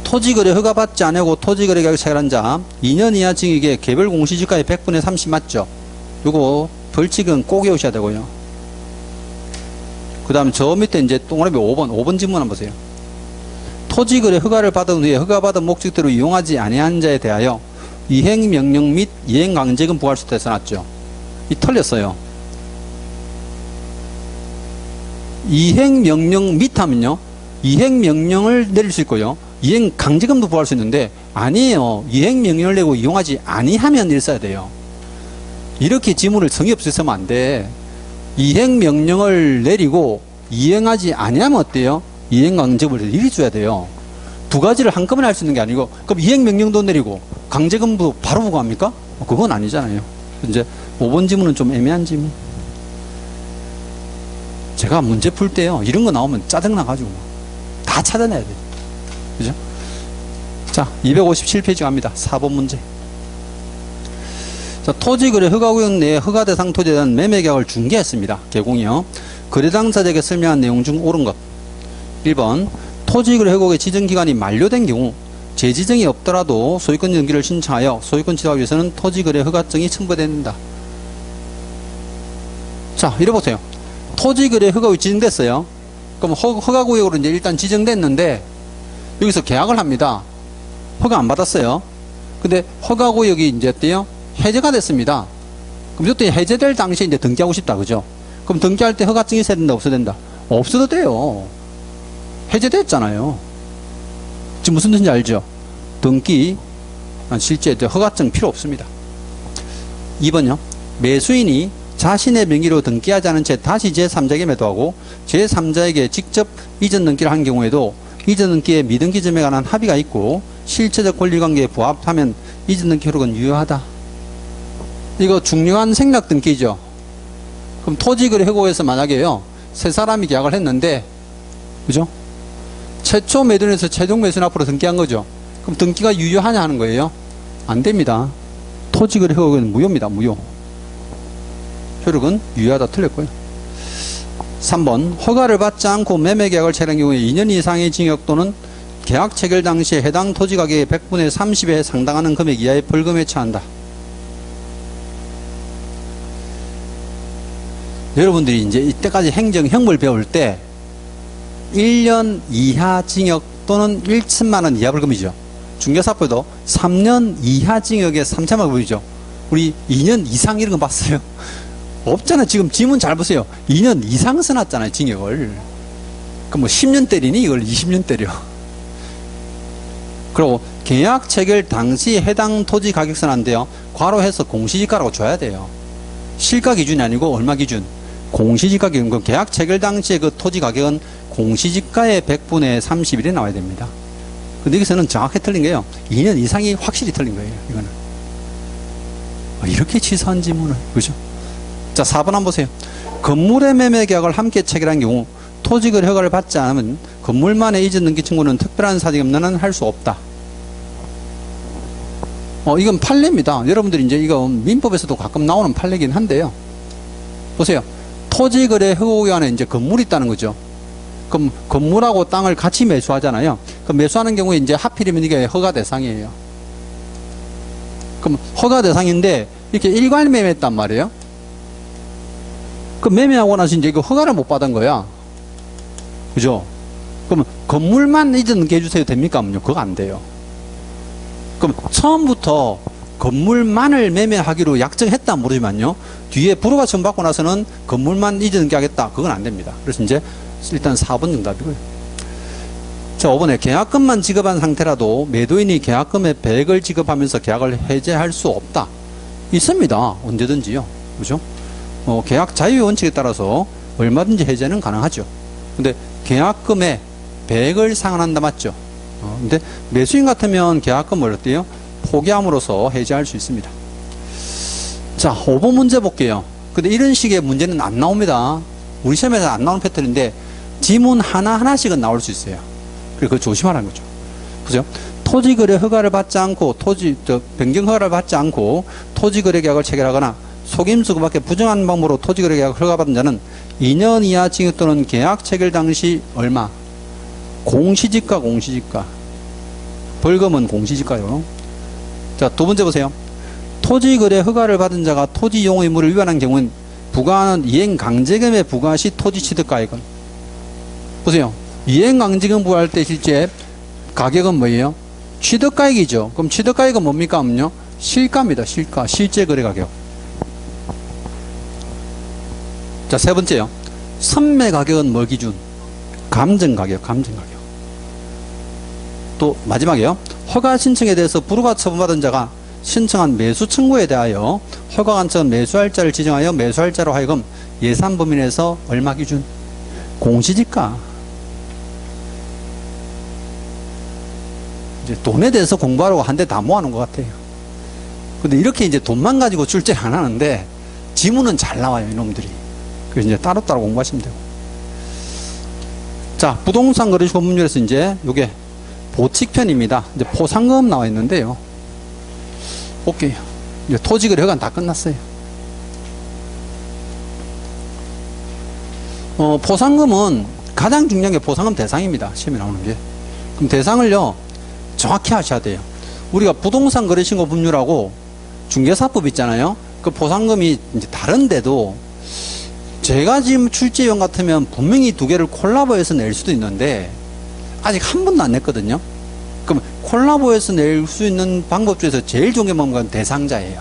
토지거래 허가받지 않고 토지거래 계약 체결한 자 2년 이하 징역에 개별 공시지가의 100분의 30 맞죠? 요거 벌칙은 꼭 외우셔야 되고요. 그 다음에 저 밑에 이제 동그라미 5번 지문 한번 보세요. 토지거래 허가를 받은 후에 허가받은 목적대로 이용하지 아니한 자에 대하여 이행명령 및 이행강제금 부과할 수 있다 해서 놨죠. 이 틀렸어요. 이행명령 및 하면요, 이행명령을 내릴 수 있고요, 이행강제금도 부과할 수 있는데, 아니에요. 이행명령을 내고 이용하지 아니하면 일 써야 돼요. 이렇게 지문을 성의 없이 쓰면 안 돼. 이행명령을 내리고 이행하지 아니하면 어때요? 이행강제금을 이리 줘야 돼요. 두 가지를 한꺼번에 할 수 있는 게 아니고, 그럼 이행명령도 내리고 강제금도 바로 부과합니까? 그건 아니잖아요. 이제 5번 지문은 좀 애매한 지문. 제가 문제 풀 때요, 이런 거 나오면 짜증나가지고 다 찾아내야 돼요. 그죠? 자, 257페이지 갑니다. 4번 문제. 자, 토지거래 허가구역 내에 허가대상 토지에 대한 매매계약을 중개했습니다. 개공이요. 거래당사자에게 설명한 내용 중 옳은 것. 1번, 토지거래 허가구역의 지정기간이 만료된 경우 재지정이 없더라도 소유권 연기를 신청하여 소유권 취득하기 위해서는 토지거래 허가증이 첨부된다. 자, 이래 보세요. 토지거래 허가구역이 지정됐어요. 그럼 허가구역으로 이제 일단 지정됐는데 여기서 계약을 합니다. 허가 안 받았어요. 근데 허가구역이 이제 어때요? 해제가 됐습니다. 그럼 이때 해제될 당시에 이제 등기하고 싶다, 그죠? 그럼 등기할 때 허가증이 있어야 된다, 없어야 된다? 없어도 돼요. 해제됐잖아요. 지금 무슨 뜻인지 알죠? 등기, 실제 허가증 필요 없습니다. 2번요. 매수인이 자신의 명의로 등기하지 않은 채 다시 제3자에게 매도하고 제3자에게 직접 이전 등기를 한 경우에도 이전 등기의 미등기점에 관한 합의가 있고 실체적 권리관계에 부합하면 이전 등기 효력은 유효하다. 이거 중요한 생략 등기죠. 그럼 토지거래 허가구역에서 만약에요, 세 사람이 계약을 했는데, 그죠? 최초 매도인에서 최종 매수인 앞으로 등기한 거죠. 그럼 등기가 유효하냐 하는 거예요? 안 됩니다. 토지거래 허가구역은 무효입니다. 무효. 효력은 유효하다 틀렸고요. 3번, 허가를 받지 않고 매매계약을 체결한 경우에 2년 이상의 징역 또는 계약 체결 당시에 해당 토지 가격의 100분의 30에 상당하는 금액 이하의 벌금에 처한다. 여러분들이 이제 이때까지 행정형벌 배울 때 1년 이하 징역 또는 1천만 원 이하 벌금이죠. 중개사법도 3년 이하 징역에 3천만 원 벌금이죠. 우리 2년 이상 이런 거 봤어요? 없잖아요. 지금 지문 잘 보세요. 2년 이상 써놨잖아요, 징역을. 그럼 뭐 10년 때리니? 이걸 20년 때려. 그리고 계약 체결 당시 해당 토지 가격선 안 돼요. 괄호해서 공시지가라고 줘야 돼요. 실가 기준이 아니고 얼마 기준? 공시지가 기준. 그럼 계약 체결 당시에 그 토지 가격은 공시지가의 100분의 30일에 나와야 됩니다. 근데 여기서는 정확히 틀린 거예요. 2년 이상이 확실히 틀린 거예요, 이거는. 이렇게 치사한 지문을. 그죠? 자, 4번 한번 보세요. 건물의 매매 계약을 함께 체결한 경우 토지거래 허가를 받지 않으면 건물만의 이전 등기 청구는 특별한 사정이 없는 한 할 수 없다. 이건 판례입니다. 여러분들이 이제 이거 민법에서도 가끔 나오는 판례긴 한데요. 보세요. 토지거래 허가구역 안에 이제 건물이 있다는 거죠. 그럼 건물하고 땅을 같이 매수하잖아요. 그럼 매수하는 경우에 이제 하필이면 이게 허가 대상이에요. 그럼 허가 대상인데 이렇게 일괄 매매했단 말이에요. 그 매매하고 나서 이제 이거 허가를 못 받은 거야. 그죠? 그럼 건물만 이전 등기 해주세요 됩니까? 그거 안 돼요. 그럼 처음부터 건물만을 매매하기로 약정했다 모르지만요, 뒤에 불허가 처음받고 나서는 건물만 이전 등기하겠다, 그건 안 됩니다. 그래서 이제 일단 4번 정답이고요. 자, 5번에 계약금만 지급한 상태라도 매도인이 계약금의 100을 지급하면서 계약을 해제할 수 없다. 있습니다. 언제든지요. 그죠? 계약 자유의 원칙에 따라서 얼마든지 해제는 가능하죠. 근데 계약금의 100을 상환한다, 맞죠? 근데 매수인 같으면 계약금을 어때요? 포기함으로써 해제할 수 있습니다. 자, 5번 문제 볼게요. 근데 이런 식의 문제는 안 나옵니다. 우리 시험에서 안 나오는 패턴인데 지문 하나하나씩은 나올 수 있어요. 그래서 그거 조심하라는 거죠. 보세요. 토지거래 허가를 받지 않고 변경 허가를 받지 않고 토지거래 계약을 체결하거나 속임수 그 밖에 부정한 방법으로 토지거래 계약을 허가받은 자는 2년 이하 징역 또는 계약 체결 당시 얼마? 공시지가. 벌금은 공시지가요. 자, 두 번째 보세요. 토지거래 허가를 받은 자가 토지 용어 의무를 위반한 경우는 부과하는 이행강제금에 부과시 토지 취득가액은. 보세요. 이행강제금 부과할 때 실제 가격은 뭐예요? 취득가액이죠. 그럼 취득가액은 뭡니까? 실가입니다. 실가. 실제 거래 가격. 자, 세 번째요. 선매 가격은 뭐 기준? 감정 가격, 감정 가격. 또 마지막이요. 허가 신청에 대해서 불허가 처분받은 자가 신청한 매수 청구에 대하여 허가관청은 매수할자를 지정하여 매수할자로 하여금 예산 범위 내에서 얼마 기준? 공시지가. 이제 돈에 대해서 공부하려고 한 대 다 모아놓은 것 같아요. 근데 이렇게 이제 돈만 가지고 출제를 안 하는데 지문은 잘 나와요, 이놈들이. 그래서 이제 따로따로 공부하시면 되고. 자, 부동산 거래시 법률에서 이제 요게 보칙편입니다. 이제 포상금 나와 있는데요. 볼게요. 이제 토지거래 허가는 다 끝났어요. 포상금은 가장 중요한 게 포상금 대상입니다. 시험에 나오는 게. 그럼 대상을요, 정확히 하셔야 돼요. 우리가 부동산 거래신고 법률하고 중개사법 있잖아요. 그 포상금이 이제 다른데도 제가 지금 출제위원 같으면 분명히 두 개를 콜라보해서 낼 수도 있는데 아직 한 번도 안 냈거든요. 그럼 콜라보해서 낼 수 있는 방법 중에서 제일 좋은 게 뭔가 대상자예요.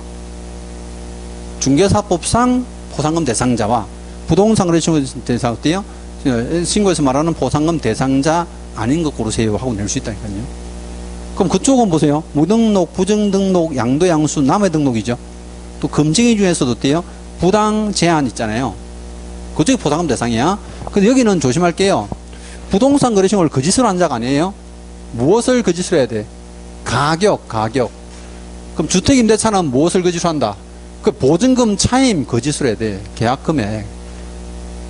중개사법상 포상금 대상자와 부동산 거래신고 대상 어때요? 신고에서 말하는 포상금 대상자 아닌 것 고르세요 하고 낼 수 있다니까요. 그럼 그쪽은 보세요. 무등록, 부정등록, 양도양수, 남해등록이죠. 또 검증이 중에서도 어때요? 부당 제한 있잖아요. 그쪽이 포상금 대상이야. 근데 여기는 조심할게요. 부동산 거래신고를 거짓으로 한 자가 아니에요. 무엇을 거짓으로 해야 돼? 가격. 그럼 주택임대차는 무엇을 거짓으로 한다? 그 보증금 차임 거짓으로 해야 돼. 계약 금액.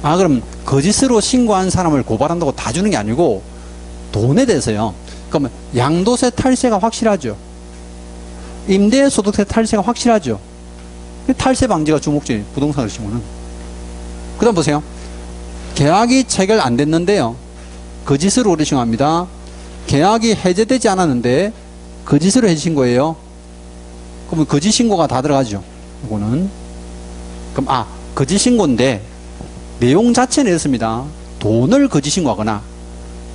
아, 그럼 거짓으로 신고한 사람을 고발한다고 다 주는 게 아니고 돈에 대해서요. 그러면 양도세 탈세가 확실하죠. 임대소득세 탈세가 확실하죠. 탈세 방지가 주목적인 부동산 거래신고는. 그 다음 보세요. 계약이 체결 안 됐는데요. 거짓으로 거래신고합니다. 계약이 해제되지 않았는데 거짓으로 해주신 거예요. 그러면 거짓 신고가 다 들어가죠. 이거는. 그럼 거짓 신고인데 내용 자체는 이렇습니다. 돈을 거짓 신고하거나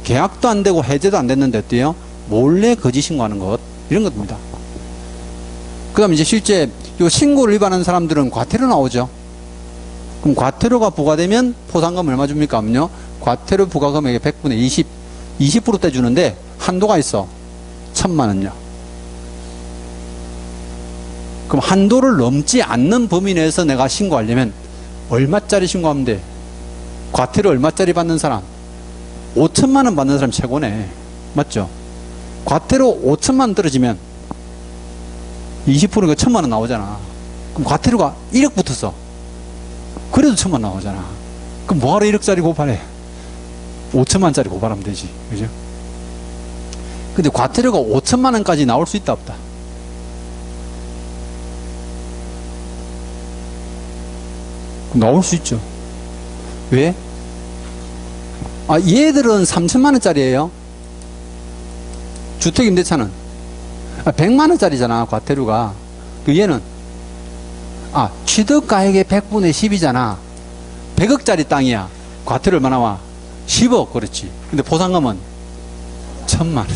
계약도 안 되고 해제도 안 됐는데 어때요? 몰래 거짓 신고하는 것 이런 겁니다. 그 다음에 이제 실제 요 신고를 위반하는 사람들은 과태료 나오죠. 그럼 과태료가 부과되면 포상금 얼마 줍니까? 하면요. 과태료 부과 금액의 100분의 20% 떼주는데 한도가 있어. 1,000만 원요. 그럼 한도를 넘지 않는 범위 내에서 내가 신고하려면 얼마짜리 신고하면 돼? 과태료 얼마짜리 받는 사람? 5천만 원 받는 사람 최고네. 맞죠? 과태료 5천만 원 떨어지면 20%가 1,000만 원 나오잖아. 그럼 과태료가 1억 붙었어. 그래도 1,000만 원 나오잖아. 그럼 뭐하러 1억짜리 고발해? 5천만 원짜리 고발하면 되지. 그죠? 근데 과태료가 5천만 원까지 나올 수 있다 없다? 나올 수 있죠. 왜? 얘들은 3천만 원짜리예요. 주택임대차는 100만 원짜리잖아. 과태료가. 얘는 취득가액의 100분의 10이잖아. 100억짜리 땅이야. 과태료 얼마나 나와? 10억. 그렇지. 근데 보상금은 1,000만 원.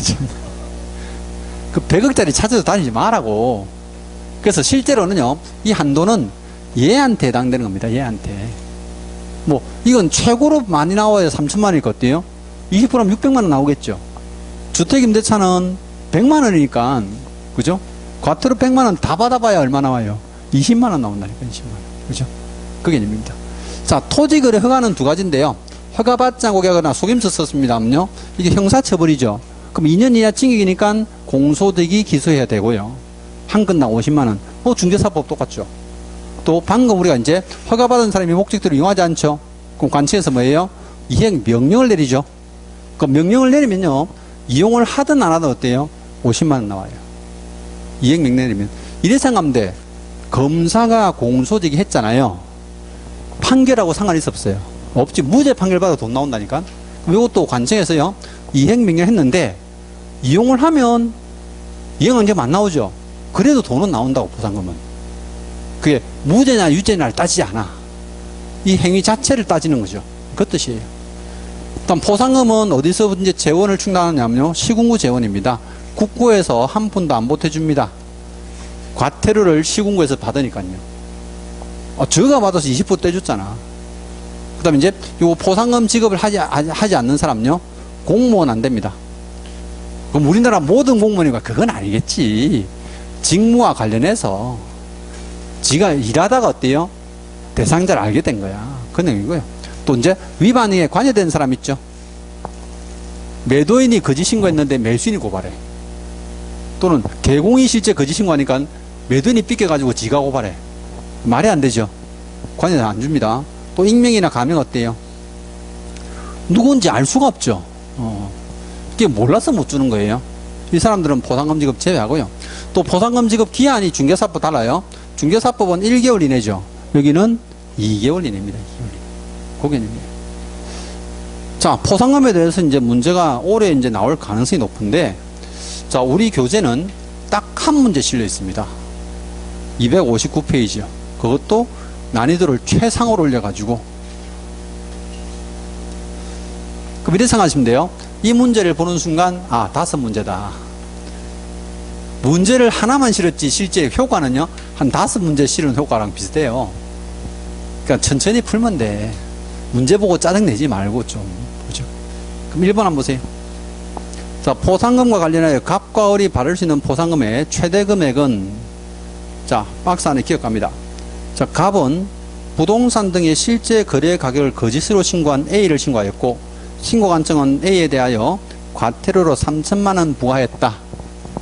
그 100억짜리 찾아서 다니지 말라고. 그래서 실제로는요, 이 한도는 얘한테 해당되는 겁니다. 얘한테. 이건 최고로 많이 나와야 3천만 원일 것 같아요. 20%면 600만 원 나오겠죠. 주택임대차는 100만 원이니까, 그죠? 과태료 100만 원 다 받아봐야 얼마 나와요? 20만 원 나온다니까, 20만 원. 그죠? 그 개념입니다. 자, 토지거래 허가는 두 가지인데요. 허가받지 않고 계약하거나 속임수 썼습니다 하면요. 이게 형사처벌이죠. 그럼 2년 이하 징역이니까 공소득이 기소해야 되고요. 한 건당 50만 원. 중개사법 똑같죠. 또 방금 우리가 이제 허가받은 사람이 목적대로 이용하지 않죠. 그럼 관청에서 뭐예요? 이행 명령을 내리죠. 그 명령을 내리면요. 이용을 하든 안 하든 어때요? 50만 원 나와요. 이행 명령 내리면. 이래 생각하면 돼. 검사가 공소제기 했잖아요. 판결하고 상관이 없어요. 없지. 무죄 판결 받아 돈 나온다니까. 이것도 관청에서요. 이행 명령 했는데 이용을 하면 이행은 이제 안 나오죠. 그래도 돈은 나온다고 보상금은. 그게 무죄냐 유죄냐를 따지지 않아. 이 행위 자체를 따지는 거죠. 그 뜻이에요. 일단 포상금은 어디서 이제 재원을 충당하느냐면요. 시군구 재원입니다. 국고에서 한 푼도 안 보태줍니다. 과태료를 시군구에서 받으니까요. 저가 받아서 20% 떼줬잖아. 그 다음에 이제 요 포상금 지급을 하지 않는 사람요. 공무원 안 됩니다. 그럼 우리나라 모든 공무원이가 그건 아니겠지. 직무와 관련해서 지가 일하다가 어때요? 대상자를 알게 된 거야. 그 내용이고요. 또 이제 위반에 관여된 사람 있죠. 매도인이 거짓 신고했는데 매수인이 고발해. 또는 개공이 실제 거짓 신고하니까 매도인이 삐껴가지고 지가 고발해. 말이 안 되죠. 관여자 안 줍니다. 또 익명이나 가명 어때요? 누군지 알 수가 없죠. 이게 몰라서 못 주는 거예요. 이 사람들은 포상금 지급 제외하고요. 또 포상금 지급 기한이 중개사법 달라요. 중개사법은 1개월 이내죠. 여기는 2개월 이내입니다. 2개월. 그 개념이에요. 자, 포상금에 대해서 이제 문제가 올해 이제 나올 가능성이 높은데, 자, 우리 교재는 딱 한 문제 실려 있습니다. 259페이지요. 그것도 난이도를 최상으로 올려가지고. 그럼 이렇게 생각하시면 돼요. 이 문제를 보는 순간, 5문제다. 문제를 하나만 실었지, 실제 효과는요, 한 5문제 실은 효과랑 비슷해요. 그러니까 천천히 풀면 돼. 문제 보고 짜증내지 말고 좀. 그죠? 그럼 1번 한번 보세요. 자, 포상금과 관련하여 갑과 을이 받을 수 있는 포상금의 최대 금액은, 자, 박스 안에 기억합니다. 자, 갑은 부동산 등의 실제 거래 가격을 거짓으로 신고한 A를 신고하였고, 신고 관청은 A에 대하여 과태료로 3천만 원 부과했다.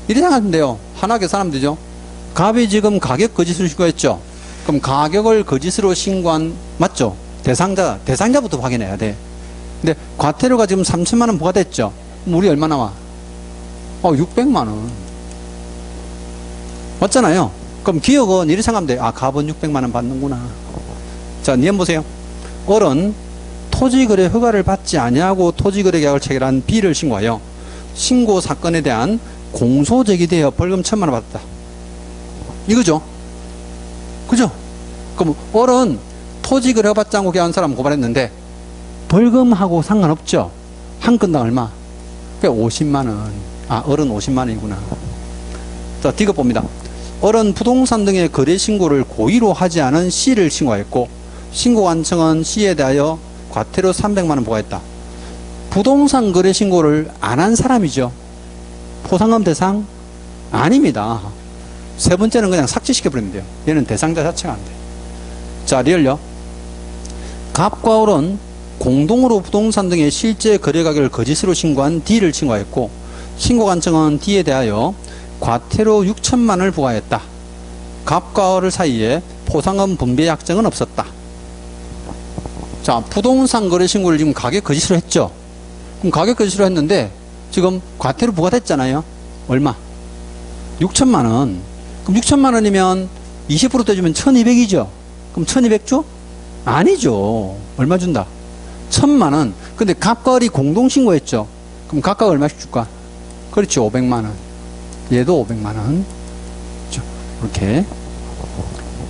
이렇게 생각하면 돼요. 하나 계산하면 되죠. 갑이 지금 가격 거짓으로 신고했죠. 그럼 가격을 거짓으로 신고한, 맞죠? 대상자부터 확인해야 돼. 근데 과태료가 지금 3천만 원 부과됐죠. 그럼 우리 얼마 나와? 600만 원. 맞잖아요. 그럼 기억은 이렇게 생각하면 돼. 갑은 600만 원 받는구나. 자, 니은 보세요. 을은 토지거래 허가를 받지 아니하고 토지거래 계약을 체결한 B를 신고하여 신고 사건에 대한 공소제기되어 벌금 1,000만 원 받았다. 이거죠. 그죠? 그럼 을은 토지거래 허가 받지 않고 계약한 사람 고발했는데 벌금하고 상관없죠. 한 건당 얼마? 그러니까 50만 원. 을은 50만 원이구나. 자, D급 봅니다. 을은 부동산 등의 거래 신고를 고의로 하지 않은 C를 신고했고, 신고관청은 C에 대하여 과태료 300만 원 부과했다. 부동산 거래 신고를 안 한 사람이죠. 포상금 대상? 아닙니다. 세 번째는 그냥 삭제시켜버리면 돼요. 얘는 대상자 자체가 안 돼요. 자, 리얼요. 갑과 을은 공동으로 부동산 등의 실제 거래 가격을 거짓으로 신고한 D를 신고했고, 신고관청은 D에 대하여 과태료 6천만 원을 부과했다. 갑과 을 사이에 포상금 분배 약정은 없었다. 자, 부동산 거래 신고를 지금 가격 거짓으로 했죠. 그럼 가격 거짓으로 했는데 지금 과태료 부과됐잖아요. 얼마? 6천만 원. 그럼 6천만 원이면 20% 떼주면 1200이죠. 그럼 1200 줘? 아니죠. 얼마 준다? 1000만 원. 근데 갑과 을이 공동 신고했죠. 그럼 갑과 을 얼마씩 줄까? 그렇지, 500만 원. 얘도 500만 원. 그렇죠. 이렇게.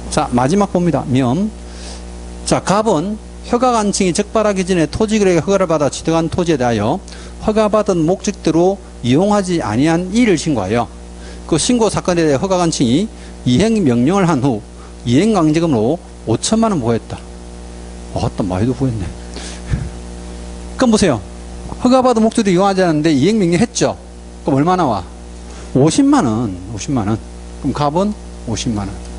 자, 마지막 봅니다. 면. 자, 갑은 허가관청이 적발하기 전에 토지거래 허가를 받아 취득한 토지에 대하여 허가받은 목적대로 이용하지 아니한 이를 신고하여 그 신고 사건에 대해 허가관청이 이행 명령을 한 후 이행강제금으로 5천만 원 부과했다. 또 많이도 부과했네. 그럼 보세요. 허가받은 목적대로 이용하지 않았는데 이행명령 했죠. 그럼 얼마 나와? 50만 원. 50만 원. 그럼 갑은 50만 원.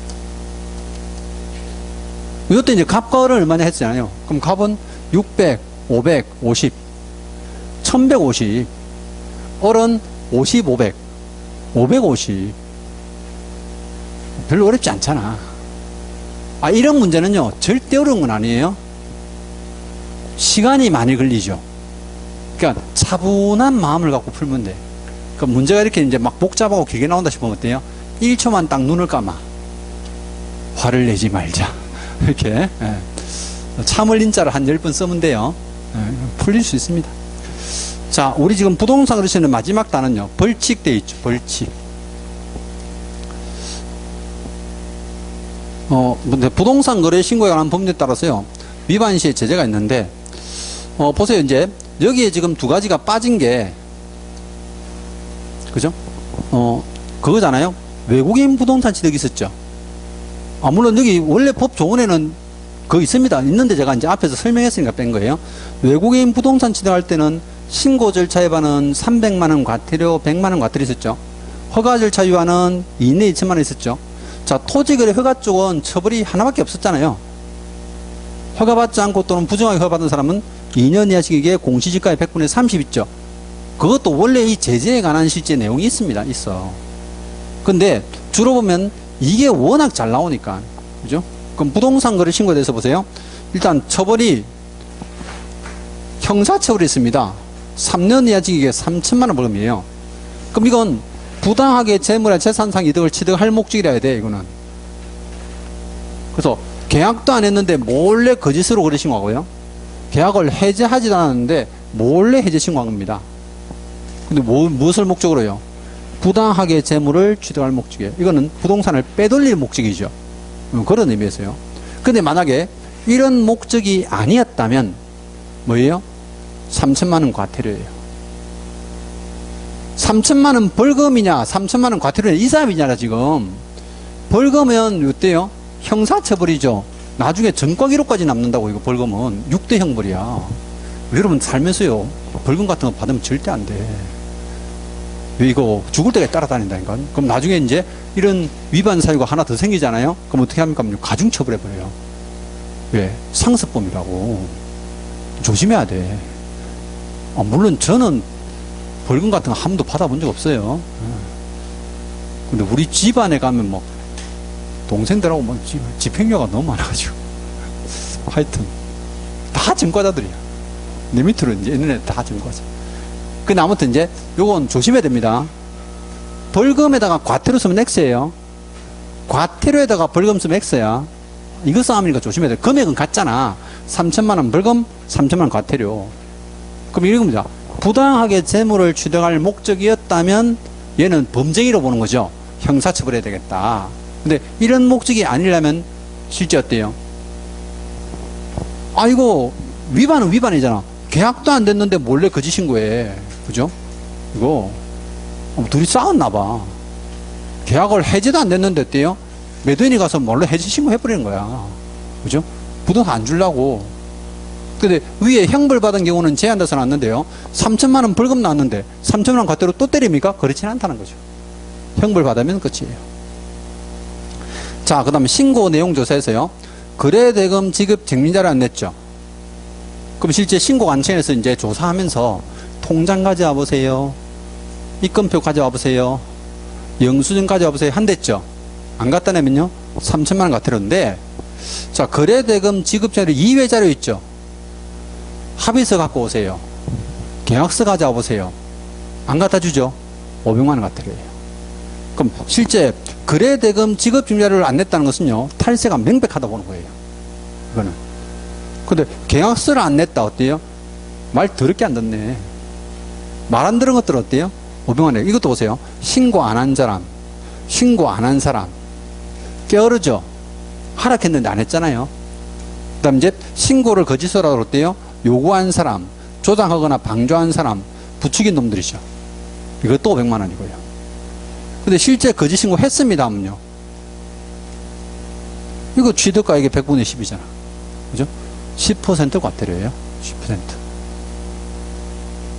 이것도 이제 갑과 을을 얼마나 했잖아요. 그럼 갑은 600, 500, 50, 1150. 을은 50, 500, 550. 별로 어렵지 않잖아. 이런 문제는요, 절대 어려운 건 아니에요. 시간이 많이 걸리죠. 그러니까 차분한 마음을 갖고 풀면 돼. 그 문제가 이렇게 이제 막 복잡하고 길게 나온다 싶으면 어때요? 1초만 딱 눈을 감아. 화를 내지 말자. 이렇게. 참을 인자를 한 10번 쓰면 돼요. 풀릴 수 있습니다. 자, 우리 지금 부동산 거래시는 마지막 단어는요, 벌칙 돼 있죠. 벌칙. 근데 부동산 거래 신고에 관한 법률에 따라서요, 위반 시에 제재가 있는데, 보세요. 이제, 여기에 지금 두 가지가 빠진 게, 그죠? 그거잖아요. 외국인 부동산 취득 있었죠. 물론 여기 원래 법 조문에는 그거 있습니다. 있는데 제가 이제 앞에서 설명했으니까 뺀 거예요. 외국인 부동산 취득할 때는 신고 절차 위반은 300만원 과태료, 100만원 과태료 있었죠. 허가 절차 위반은 이내 2천만원 있었죠. 자, 토지거래 허가 쪽은 처벌이 하나밖에 없었잖아요. 허가받지 않고 또는 부정하게 허가받은 사람은 2년 이하 징역에 공시지가의 100분의 30 있죠. 그것도 원래 이 제재에 관한 실제 내용이 있습니다. 있어. 근데 주로 보면 이게 워낙 잘 나오니까. 그죠? 그럼 부동산 거래 신고에 대해서 보세요. 일단 처벌이 형사처벌이 있습니다. 3년 이하 징역에 3천만원 벌금이에요. 그럼 이건 부당하게 재물이나 재산상 이득을 취득할 목적이라 해야 돼, 이거는. 그래서 계약도 안 했는데 몰래 거짓으로 거래 신고하고요. 계약을 해제하지도 않았는데 몰래 해제 신고한 겁니다. 근데 무엇을 목적으로요? 부당하게 재물을 취득할 목적이에요. 이거는 부동산을 빼돌릴 목적이죠. 그런 의미에서요. 근데 만약에 이런 목적이 아니었다면 뭐예요? 3천만원 과태료예요. 3천만원 벌금이냐 3천만원 과태료냐 이 싸움이잖아 지금. 벌금은 어때요? 형사처벌이죠. 나중에 전과 기록까지 남는다고. 이거 벌금은 6대 형벌이야. 여러분 살면서요 벌금 같은 거 받으면 절대 안 돼. 이거 죽을 때까지 따라다닌다니까. 그럼 나중에 이제 이런 위반 사유가 하나 더 생기잖아요. 그럼 어떻게 합니까? 가중처벌해버려요. 왜? 상습범이라고. 조심해야 돼. 물론 저는 벌금 같은 거 한 번도 받아본 적 없어요. 근데 우리 집안에 가면 뭐 동생들하고 뭐 집행유예가 너무 많아가지고 하여튼 다 전과자들이야. 내 밑으로 이제 있는 애들 다 전과자. 근데 아무튼 이제 요건 조심해야 됩니다. 벌금에다가 과태료 쓰면 X예요. 과태료에다가 벌금 쓰면 X야. 이거 싸움이니까 조심해야 돼. 금액은 같잖아. 3천만원 벌금, 3천만원 과태료. 그럼 이런 겁니다. 부당하게 재물을 취득할 목적이었다면 얘는 범죄기로 보는 거죠. 형사처벌해야 되겠다. 근데 이런 목적이 아니려면 실제 어때요? 이거 위반은 위반이잖아. 계약도 안 됐는데 몰래 거짓 신고해. 그죠? 이거 둘이 싸웠나 봐. 계약을 해제도 안 됐는데 어때요? 매도인이 가서 몰래 해제 신고해버리는 거야. 그죠? 부동산 안 주려고. 근데 위에 형벌 받은 경우는 제한돼서 났는데요. 3천만원 벌금 났는데 3천만원 과태료 또 때립니까? 그렇진 않다는 거죠. 형벌 받으면 끝이에요. 자, 그 다음에 신고 내용 조사에서요. 거래대금 지급 증빙자를 안 냈죠. 그럼 실제 신고관청에서 이제 조사하면서 통장 가져와 보세요. 입금표 가져와 보세요. 영수증 가져와 보세요. 한댔죠. 안 갖다 내면요. 3천만원 과태료인데, 자, 거래대금 지급 자료 2회 자료 있죠. 합의서 갖고 오세요. 계약서 가져와 보세요. 안 갖다 주죠. 500만원 과태료예요. 그럼 실제 거래대금 지급 증자료를 안 냈다는 것은요, 탈세가 명백하다 보는 거예요. 이거는. 근데 계약서를 안 냈다 어때요? 말 더럽게 안 듣네. 말 안 들은 것들 어때요? 500만원. 이것도 보세요. 신고 안 한 사람, 신고 안 한 사람. 게으르죠? 하락했는데 안 했잖아요. 그 다음 이제 신고를 거짓으로 하도록 어때요? 요구한 사람, 조장하거나 방조한 사람, 부추긴 놈들이죠. 이것도 500만원이고요. 근데 실제 거짓 신고 했습니다 하면요. 이거 취득가액의 100분의 10이잖아. 그죠? 10% 과태료예요.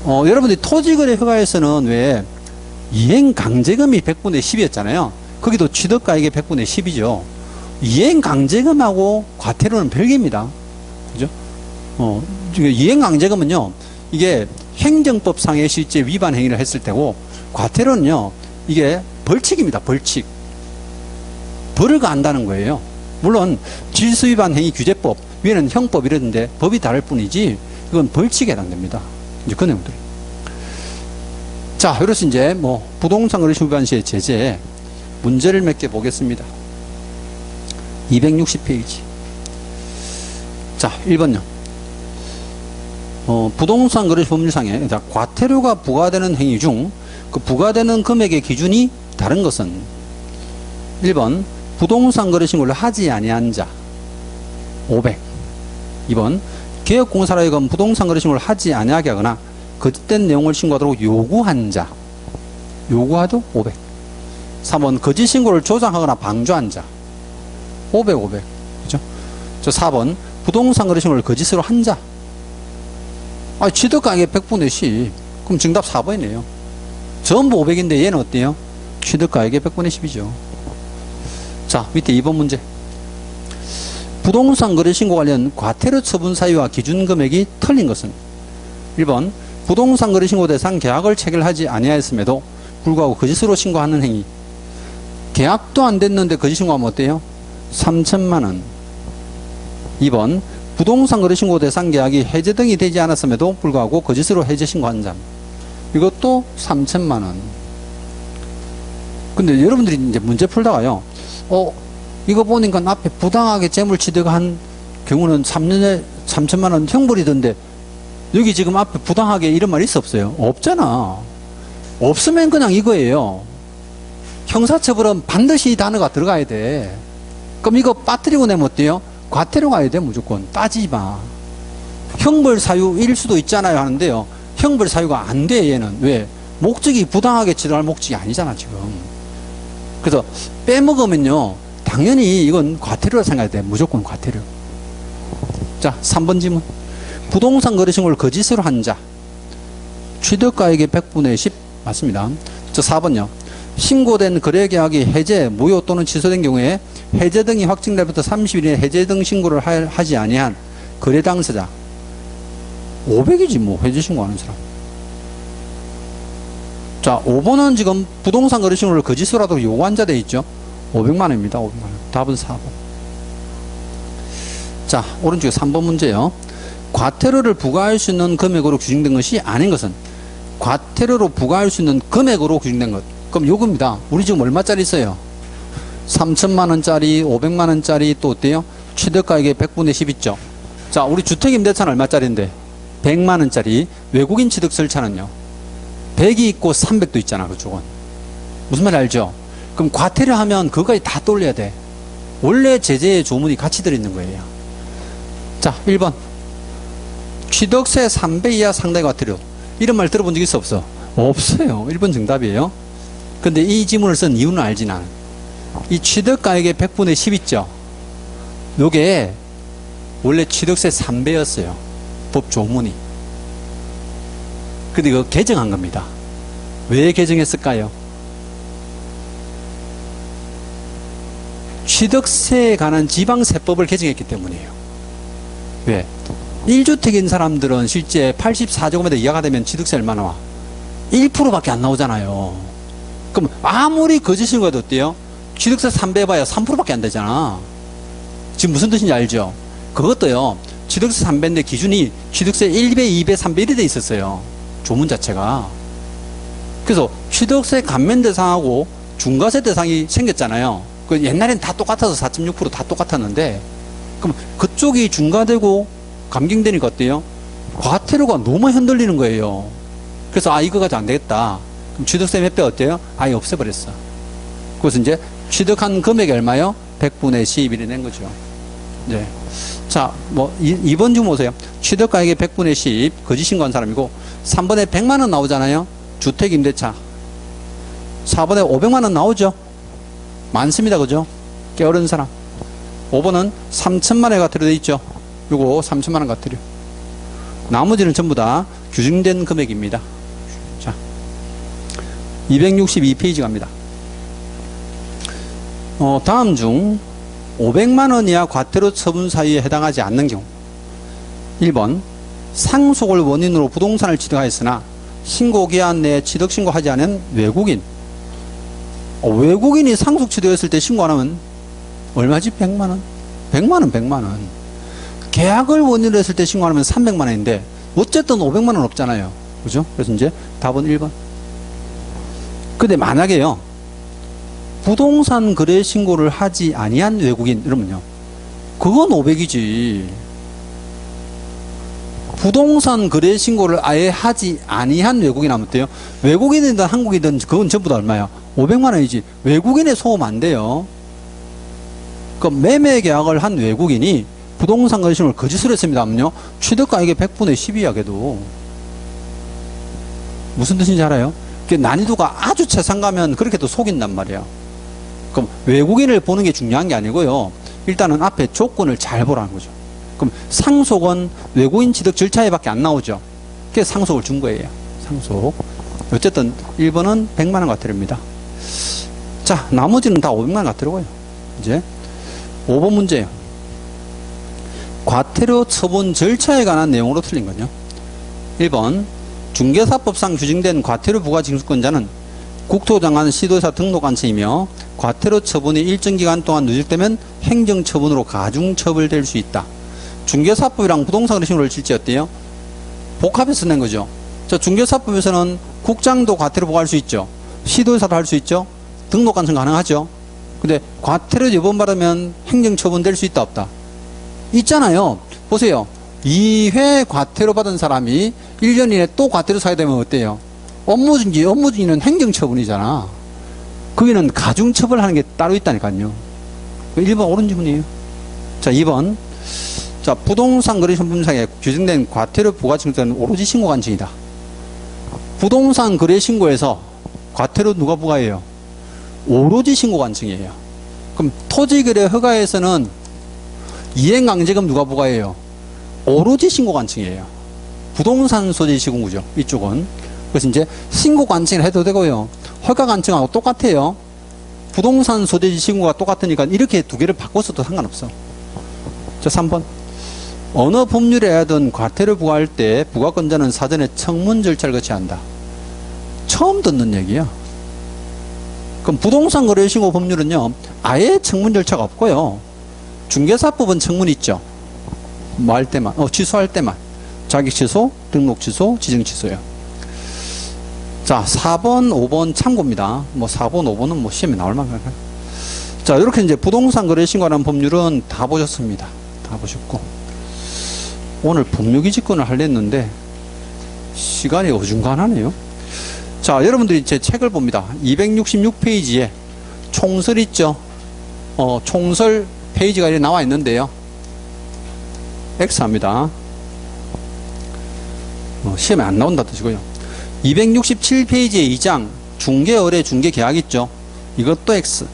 10%. 여러분들이 토지거래 허가에서는 왜 이행강제금이 100분의 10이었잖아요. 거기도 취득가액의 100분의 10이죠. 이행강제금하고 과태료는 별개입니다. 그죠? 이행강제금은요, 이게 행정법상의 실제 위반 행위를 했을 때고, 과태료는요, 이게 벌칙입니다. 벌칙. 벌을 가한다는 거예요. 물론 질서위반 행위 규제법 위에는 형법 이랬는데 법이 다를 뿐이지 이건 벌칙에 해당됩니다. 이제 그 내용들. 자, 그래서 이제 뭐 부동산 거래 위반 시의 제재 문제를 몇 개 보겠습니다. 260페이지. 자, 1번요. 부동산 거래 법률상에 과태료가 부과되는 행위 중 그 부과되는 금액의 기준이 다른 것은 1번 부동산 거래 신고를 하지 아니한 자 500. 2번 개업공사로 하여금 부동산 거래 신고를 하지 아니하게 하거나 거짓된 내용을 신고하도록 요구한 자 요구하도 500. 3번 거짓 신고를 조장하거나 방조한 자. 500, 500. 그죠? 저 4번 부동산 거래 신고를 거짓으로 한 자. 아, 취득가액의 100분의 10. 그럼 정답 4번이네요. 전부 500인데 얘는 어때요? 취득가액의 100분의 10이죠. 자, 밑에 2번 문제. 부동산 거래 신고 관련 과태료 처분 사유와 기준 금액이 틀린 것은 1번 부동산 거래 신고 대상 계약을 체결하지 아니하였음에도 불구하고 거짓으로 신고하는 행위. 계약도 안 됐는데 거짓 신고하면 어때요? 3천만 원. 2번 부동산 거래 신고 대상 계약이 해제 등이 되지 않았음에도 불구하고 거짓으로 해제 신고한 자. 이것도 3천만 원. 근데 여러분들이 이제 문제 풀다가요. 이거 보니까 앞에 부당하게 재물 취득한 경우는 3년에 3천만 원 형벌이던데 여기 지금 앞에 부당하게 이런 말 있어 없어요? 없잖아. 없으면 그냥 이거예요. 형사처벌은 반드시 이 단어가 들어가야 돼. 그럼 이거 빠뜨리고 내면 어때요? 과태료 가야 돼. 무조건 따지지 마. 형벌 사유일 수도 있잖아요 하는데요, 형벌 사유가 안 돼. 얘는 왜? 목적이 부당하게 치료할 목적이 아니잖아 지금. 그래서 빼먹으면요 당연히 이건 과태료라 생각해야 돼. 무조건 과태료. 자, 3번 질문. 부동산 거래 신고를 거짓으로 한 자. 취득가액의 100분의 10 맞습니다. 저 4번요. 신고된 거래계약이 해제, 무효 또는 취소된 경우에 해제 등이 확정될 부터 30일 이내 해제 등 신고를 하지 아니한 거래 당사자. 500이지 뭐 해제 신고하는 사람. 자, 5번은 지금 부동산 거래 신고를 거짓으로라도 요구한 자 돼 있죠. 500만 원입니다. 500만 원. 답은 4번. 자, 오른쪽에 3번 문제요. 과태료를 부과할 수 있는 금액으로 규정된 것이 아닌 것은 과태료로 부과할 수 있는 금액으로 규정된 것. 그럼 요겁니다. 우리 지금 얼마짜리 있어요? 3천만 원짜리, 500만 원짜리, 또 어때요? 취득가액의 100분의 10 있죠. 자, 우리 주택임대차는 얼마짜리인데? 100만 원짜리. 외국인 취득 설차는요? 100이 있고 300도 있잖아, 그쪽은. 무슨 말 알죠? 그럼 과태료 하면 그거까지 다 떠올려야 돼. 원래 제재의 조문이 같이 들어있는 거예요. 자, 1번. 취득세 3배 이하 상당의 과태료. 이런 말 들어본 적 있어 없어? 없어요. 1번 정답이에요. 근데 이 지문을 쓴 이유는 알지 나는. 이 취득가액의 100분의 10 있죠? 요게 원래 취득세 3배였어요. 법 조문이. 근데 이거 개정한 겁니다. 왜 개정했을까요? 취득세에 관한 지방세법을 개정했기 때문이에요. 왜? 1주택인 사람들은 실제 84제곱미터 이하가 되면 취득세 얼마 나와? 1%밖에 안 나오잖아요. 그럼 아무리 거짓인 거도 어때요? 취득세 3배 봐야 3%밖에 안 되잖아. 지금 무슨 뜻인지 알죠? 그것도요, 취득세 3배인데 기준이 취득세 1배, 2배, 3배 이렇게 돼 있었어요. 조문 자체가. 그래서 취득세 감면 대상하고 중과세 대상이 생겼잖아요. 그 옛날엔 다 똑같아서 4.6% 다 똑같았는데, 그럼 그쪽이 중과되고 감경되니까 어때요? 과태료가 너무 흔들리는 거예요. 그래서 이거 가지고 안 되겠다. 그럼 취득세 몇 배 어때요? 아예 없애버렸어. 그래서 이제 취득한 금액이 얼마요? 100분의 11이 낸 거죠. 네. 자, 뭐 2번 좀 보세요. 취득가액의 100분의 10 거짓 신고한 사람이고, 3번에 100만 원 나오잖아요. 주택임대차. 4번에 500만 원 나오죠. 많습니다. 그죠? 게으른 사람. 5번은 3천만 원의 과태료 돼 있죠. 요거 3천만 원 과태료. 나머지는 전부 다 규정된 금액입니다. 자, 262페이지 갑니다. 다음 중 500만 원 이하 과태료 처분 사유에 해당하지 않는 경우. 1번 상속을 원인으로 부동산을 취득하였으나 신고기한 내에 취득신고하지 않은 외국인. 외국인이 상속 취득했을 때 신고 안 하면 얼마지? 100만 원? 100만 원, 100만 원. 계약을 원인으로 했을 때 신고 안 하면 300만 원인데 어쨌든 500만 원 없잖아요. 그죠? 그래서 이제 답은 1번. 근데 만약에요, 부동산 거래 신고를 하지 아니한 외국인 이러면요, 그건 500이지. 부동산 거래 신고를 아예 하지 아니한 외국인 하면 어때요? 외국인이든 한국이든 그건 전부 다 얼마야? 500만 원이지. 외국인에 소금 안 돼요. 그 매매 계약을 한 외국인이 부동산 거래 신고를 거짓으로 했습니다 하면요, 취득가액의 100분의 10이야. 걔도 무슨 뜻인지 알아요? 난이도가 아주 최상 가면 그렇게 또 속인단 말이야. 그럼 외국인을 보는 게 중요한 게 아니고요. 일단은 앞에 조건을 잘 보라는 거죠. 그럼 상속은 외국인 취득 절차에밖에 안 나오죠. 그래서 상속을 준 거예요. 상속. 어쨌든 1번은 100만 원 과태료입니다. 자, 나머지는 다 500만 원 과태료고요. 이제 5번 문제예요. 과태료 처분 절차에 관한 내용으로 틀린 거죠. 1번 중개사법상 규정된 과태료 부과 징수권자는 국토장관 시도지사 등록관청이며 과태료 처분이 일정 기간 동안 누적되면 행정처분으로 가중처벌될 수 있다. 중개사법이랑 부동산 거래신고를 질지 어때요? 복합해서 낸 거죠. 자, 중개사법에서는 국장도 과태료 부과할 수 있죠. 시도지사도 할 수 있죠. 등록관청 가능하죠. 근데 과태료 여번받으면 행정처분 될 수 있다 없다? 있잖아요. 보세요. 2회 과태료 받은 사람이 1년 이내에 또 과태료 사야 되면 어때요? 업무중지는 행정처분이잖아. 거기는 가중처벌하는 게 따로 있다니까요. 1번 옳은 질문이에요. 자, 2번. 자, 부동산 거래신고법상에 규정된 과태료 부과 징수는 오로지 신고관청이다. 부동산 거래신고에서 과태료 누가 부과해요? 오로지 신고관청이에요. 그럼 토지거래 허가에서는 이행강제금 누가 부과해요? 오로지 신고관청이에요. 부동산 소재 시공구죠. 이쪽은. 그래서 이제 신고관청을 해도 되고요. 허가관청하고 똑같아요. 부동산 소재지 시공구가 똑같으니까 이렇게 두 개를 바꿔서도 상관없어. 자, 3번. 어느 법률에 하든 과태료 부과할 때 부과권자는 사전에 청문 절차를 거쳐야 한다. 처음 듣는 얘기야. 그럼 부동산 거래신고 법률은요, 아예 청문 절차가 없고요. 중개사법은 청문이 있죠. 뭐 할 때만, 취소할 때만. 자격 취소, 등록 취소, 지정 취소요. 자, 4번, 5번 참고입니다. 뭐 4번, 5번은 뭐 시험에 나올 만큼. 자, 이렇게 이제 부동산 거래신고라는 법률은 다 보셨습니다. 다 보셨고. 오늘 법률기지권을 하려했는데 시간이 어중간하네요. 자, 여러분들이 제 책을 봅니다. 266페이지에 총설 있죠. 총설 페이지가 이렇게 나와 있는데요. X합니다. 시험에 안 나온다 뜻이고요. 267페이지의 2장 중개의뢰 중개계약 있죠. 이것도 X.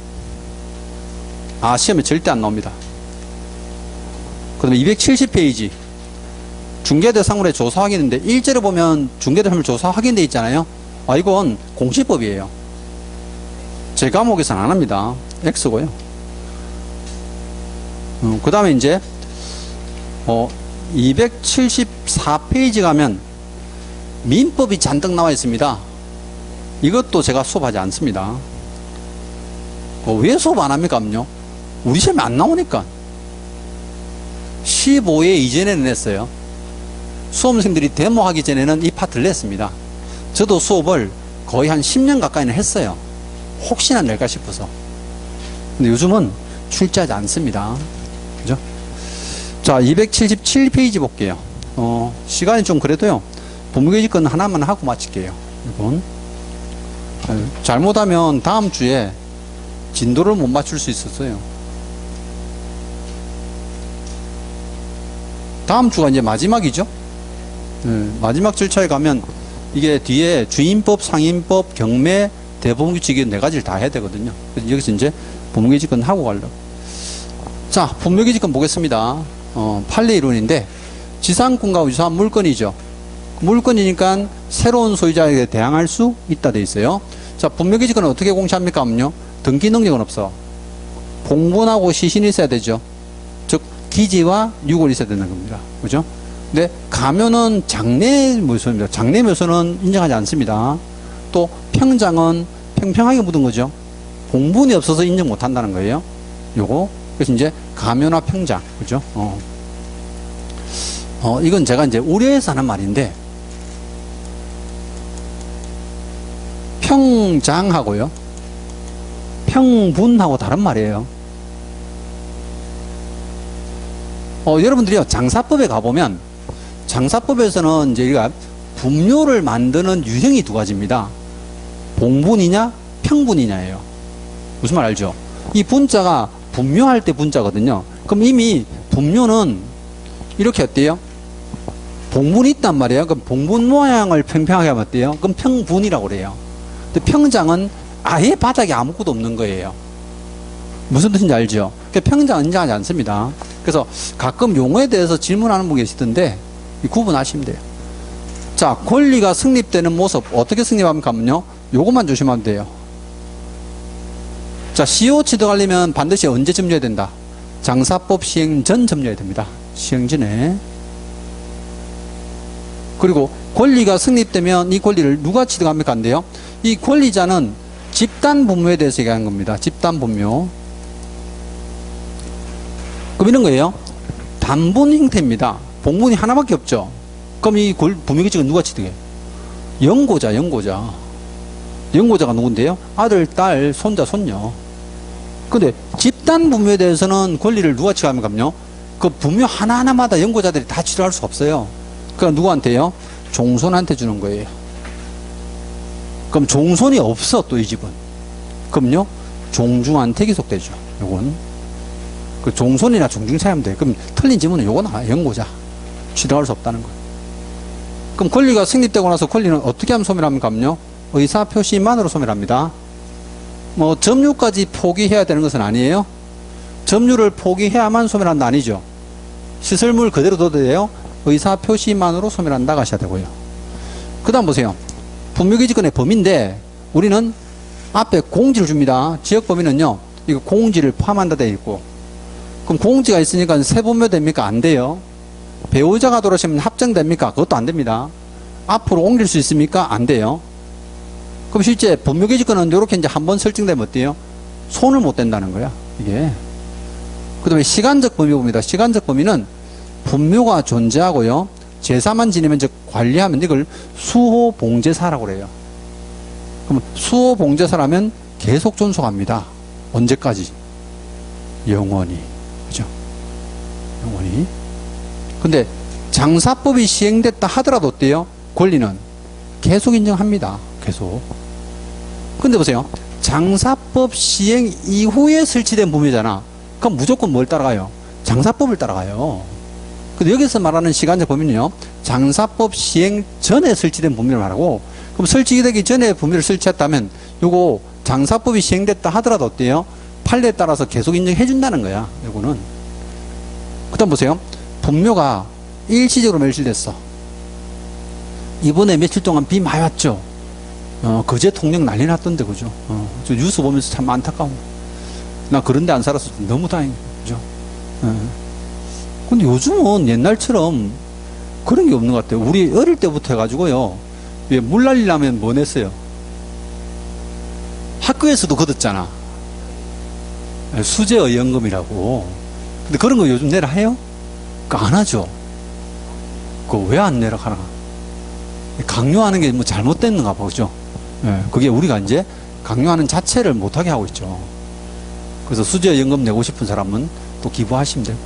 시험에 절대 안 나옵니다. 그 다음에 270페이지 중개대상물의 조사 확인인데 일제로 보면 중개대상물 조사 확인돼 있잖아요. 이건 공시법이에요. 제 과목에서는 안 합니다. X고요. 그 다음에 이제 274페이지 가면 민법이 잔뜩 나와 있습니다. 이것도 제가 수업하지 않습니다. 왜 수업 안 합니까? 우리 시험에 안 나오니까. 15회 이전에는 냈어요. 수험생들이 데모하기 전에는 이 파트를 냈습니다. 저도 수업을 거의 한 10년 가까이는 했어요. 혹시나 낼까 싶어서. 근데 요즘은 출제하지 않습니다. 그죠? 자, 277페이지 볼게요. 시간이 좀 그래도요. 법무교직권 하나만 하고 마칠게요. 이건. 잘못하면 다음 주에 진도를 못 맞출 수 있었어요. 다음 주가 이제 마지막이죠. 마지막 절차에 가면 이게 뒤에 주임법, 상임법, 경매, 대법원규칙 네 가지를 다 해야 되거든요. 그래서 여기서 이제 법무교직권 하고 가려고. 자, 법무교직권 보겠습니다. 판례 이론인데 지상권과 유사한 물건이죠. 물건이니까 새로운 소유자에게 대항할 수 있다 돼 있어요. 자, 법무교직권은 어떻게 공시합니까? 등기 능력은 없어. 공본하고 시신이 있어야 되죠. 즉 기지와 유골이 있어야 되는 겁니다. 그죠? 근데 가면은 장내 묘소입니다. 장내 묘소는 인정하지 않습니다. 또 평장은 평평하게 묻은 거죠. 공분이 없어서 인정 못 한다는 거예요. 요거. 그래서 이제 가면화 평장. 그죠? 이건 제가 이제 우려해서 하는 말인데 평장하고요. 평분하고 다른 말이에요. 여러분들이요, 장사법에 가보면, 장사법에서는 이제 우리가 분묘를 만드는 유형이 두 가지입니다. 봉분이냐, 평분이냐예요. 무슨 말 알죠? 이 분자가 분묘할 때 분자거든요. 그럼 이미 분묘는 이렇게 어때요? 봉분이 있단 말이에요. 그럼 봉분 모양을 평평하게 하면 어때요? 그럼 평분이라고 그래요. 근데 평장은 아예 바닥에 아무것도 없는 거예요. 무슨 뜻인지 알죠? 평행장 인정하지 않습니다. 그래서 가끔 용어에 대해서 질문하는 분 계시던데 구분하시면 돼요. 자, 권리가 성립되는 모습 어떻게 성립합니까 하면요, 요것만 조심하면 돼요. 자, CO 취득하려면 반드시 언제 점유해야 된다? 장사법 시행 전 점유해야 됩니다. 시행 전에. 그리고 권리가 성립되면 이 권리를 누가 취득합니까? 안 돼요. 이 권리자는 집단 분묘에 대해서 얘기하는 겁니다. 집단 분묘. 그럼 이런 거예요. 단본 형태입니다. 본분이 하나밖에 없죠. 그럼 이 분묘기직은 누가 취득해? 영고자. 영고자가 누군데요? 아들, 딸, 손자, 손녀. 근데 집단 분묘에 대해서는 권리를 누가 취득합니까? 그 분묘 하나하나마다 영고자들이 다 취득할 수가 없어요. 그러니까 누구한테요? 종손한테 주는 거예요. 그럼 종손이 없어, 또 이 집은. 그럼요, 종중한테 기속되죠. 요건. 그 종손이나 종중 차이하면 돼. 그럼 틀린 지문은 요거 나와요. 영고자. 취득할 수 없다는 거예요. 그럼 권리가 성립되고 나서 권리는 어떻게 하면 소멸합니까? 의사표시만으로 소멸합니다. 뭐, 점유까지 포기해야 되는 것은 아니에요. 점유를 포기해야만 소멸한다 아니죠. 시설물 그대로 둬도 돼요. 의사표시만으로 소멸한다 가셔야 되고요. 그 다음 보세요. 분묘기지권의 범위인데 우리는 앞에 공지를 줍니다. 지역범위는요, 이거 공지를 포함한다 되어 있고, 그럼 공지가 있으니까 세분묘 됩니까? 안 돼요. 배우자가 돌아가시면 합정됩니까? 그것도 안 됩니다. 앞으로 옮길 수 있습니까? 안 돼요. 그럼 실제 분묘기지권은 이렇게 이제 한번 설정되면 어때요? 손을 못 댄다는 거야, 이게. 그 다음에 시간적 범위 봅니다. 시간적 범위는 분묘가 존재하고요, 제사만 지내면 즉 관리하면 이걸 수호봉제사라고 그래요. 그럼 수호봉제사라면 계속 존속합니다. 언제까지? 영원히. 그죠? 영원히. 근데 장사법이 시행됐다 하더라도 어때요? 권리는 계속 인정합니다. 계속. 근데 보세요. 장사법 시행 이후에 설치된 분묘잖아. 그럼 무조건 뭘 따라가요? 장사법을 따라가요. 근데 여기서 말하는 시간적 범위는요, 장사법 시행 전에 설치된 분묘를 말하고, 그럼 설치되기 전에 분묘를 설치했다면 요거 장사법이 시행됐다 하더라도 어때요? 판례에 따라서 계속 인정해 준다는 거야. 요거는. 그 다음 보세요. 분묘가 일시적으로 멸실됐어. 이번에 며칠 동안 비 많이 왔죠. 거제 통영 난리 났던데, 그죠? 저 뉴스 보면서 참 안타까워. 나 그런데 안 살았어. 너무 다행이죠. 그죠? 근데 요즘은 옛날처럼 그런 게 없는 것 같아요. 우리 어릴 때부터 해가지고요, 물 날리려면 뭐 냈어요? 학교에서도 걷었잖아. 수재의연금이라고. 근데 그런 거 요즘 내라 해요? 그거 안 하죠. 그거 왜 안 내라 하나? 강요하는 게 뭐 잘못됐는가 보죠. 그게 우리가 이제 강요하는 자체를 못하게 하고 있죠. 그래서 수재연금 내고 싶은 사람은 또 기부하시면 되고.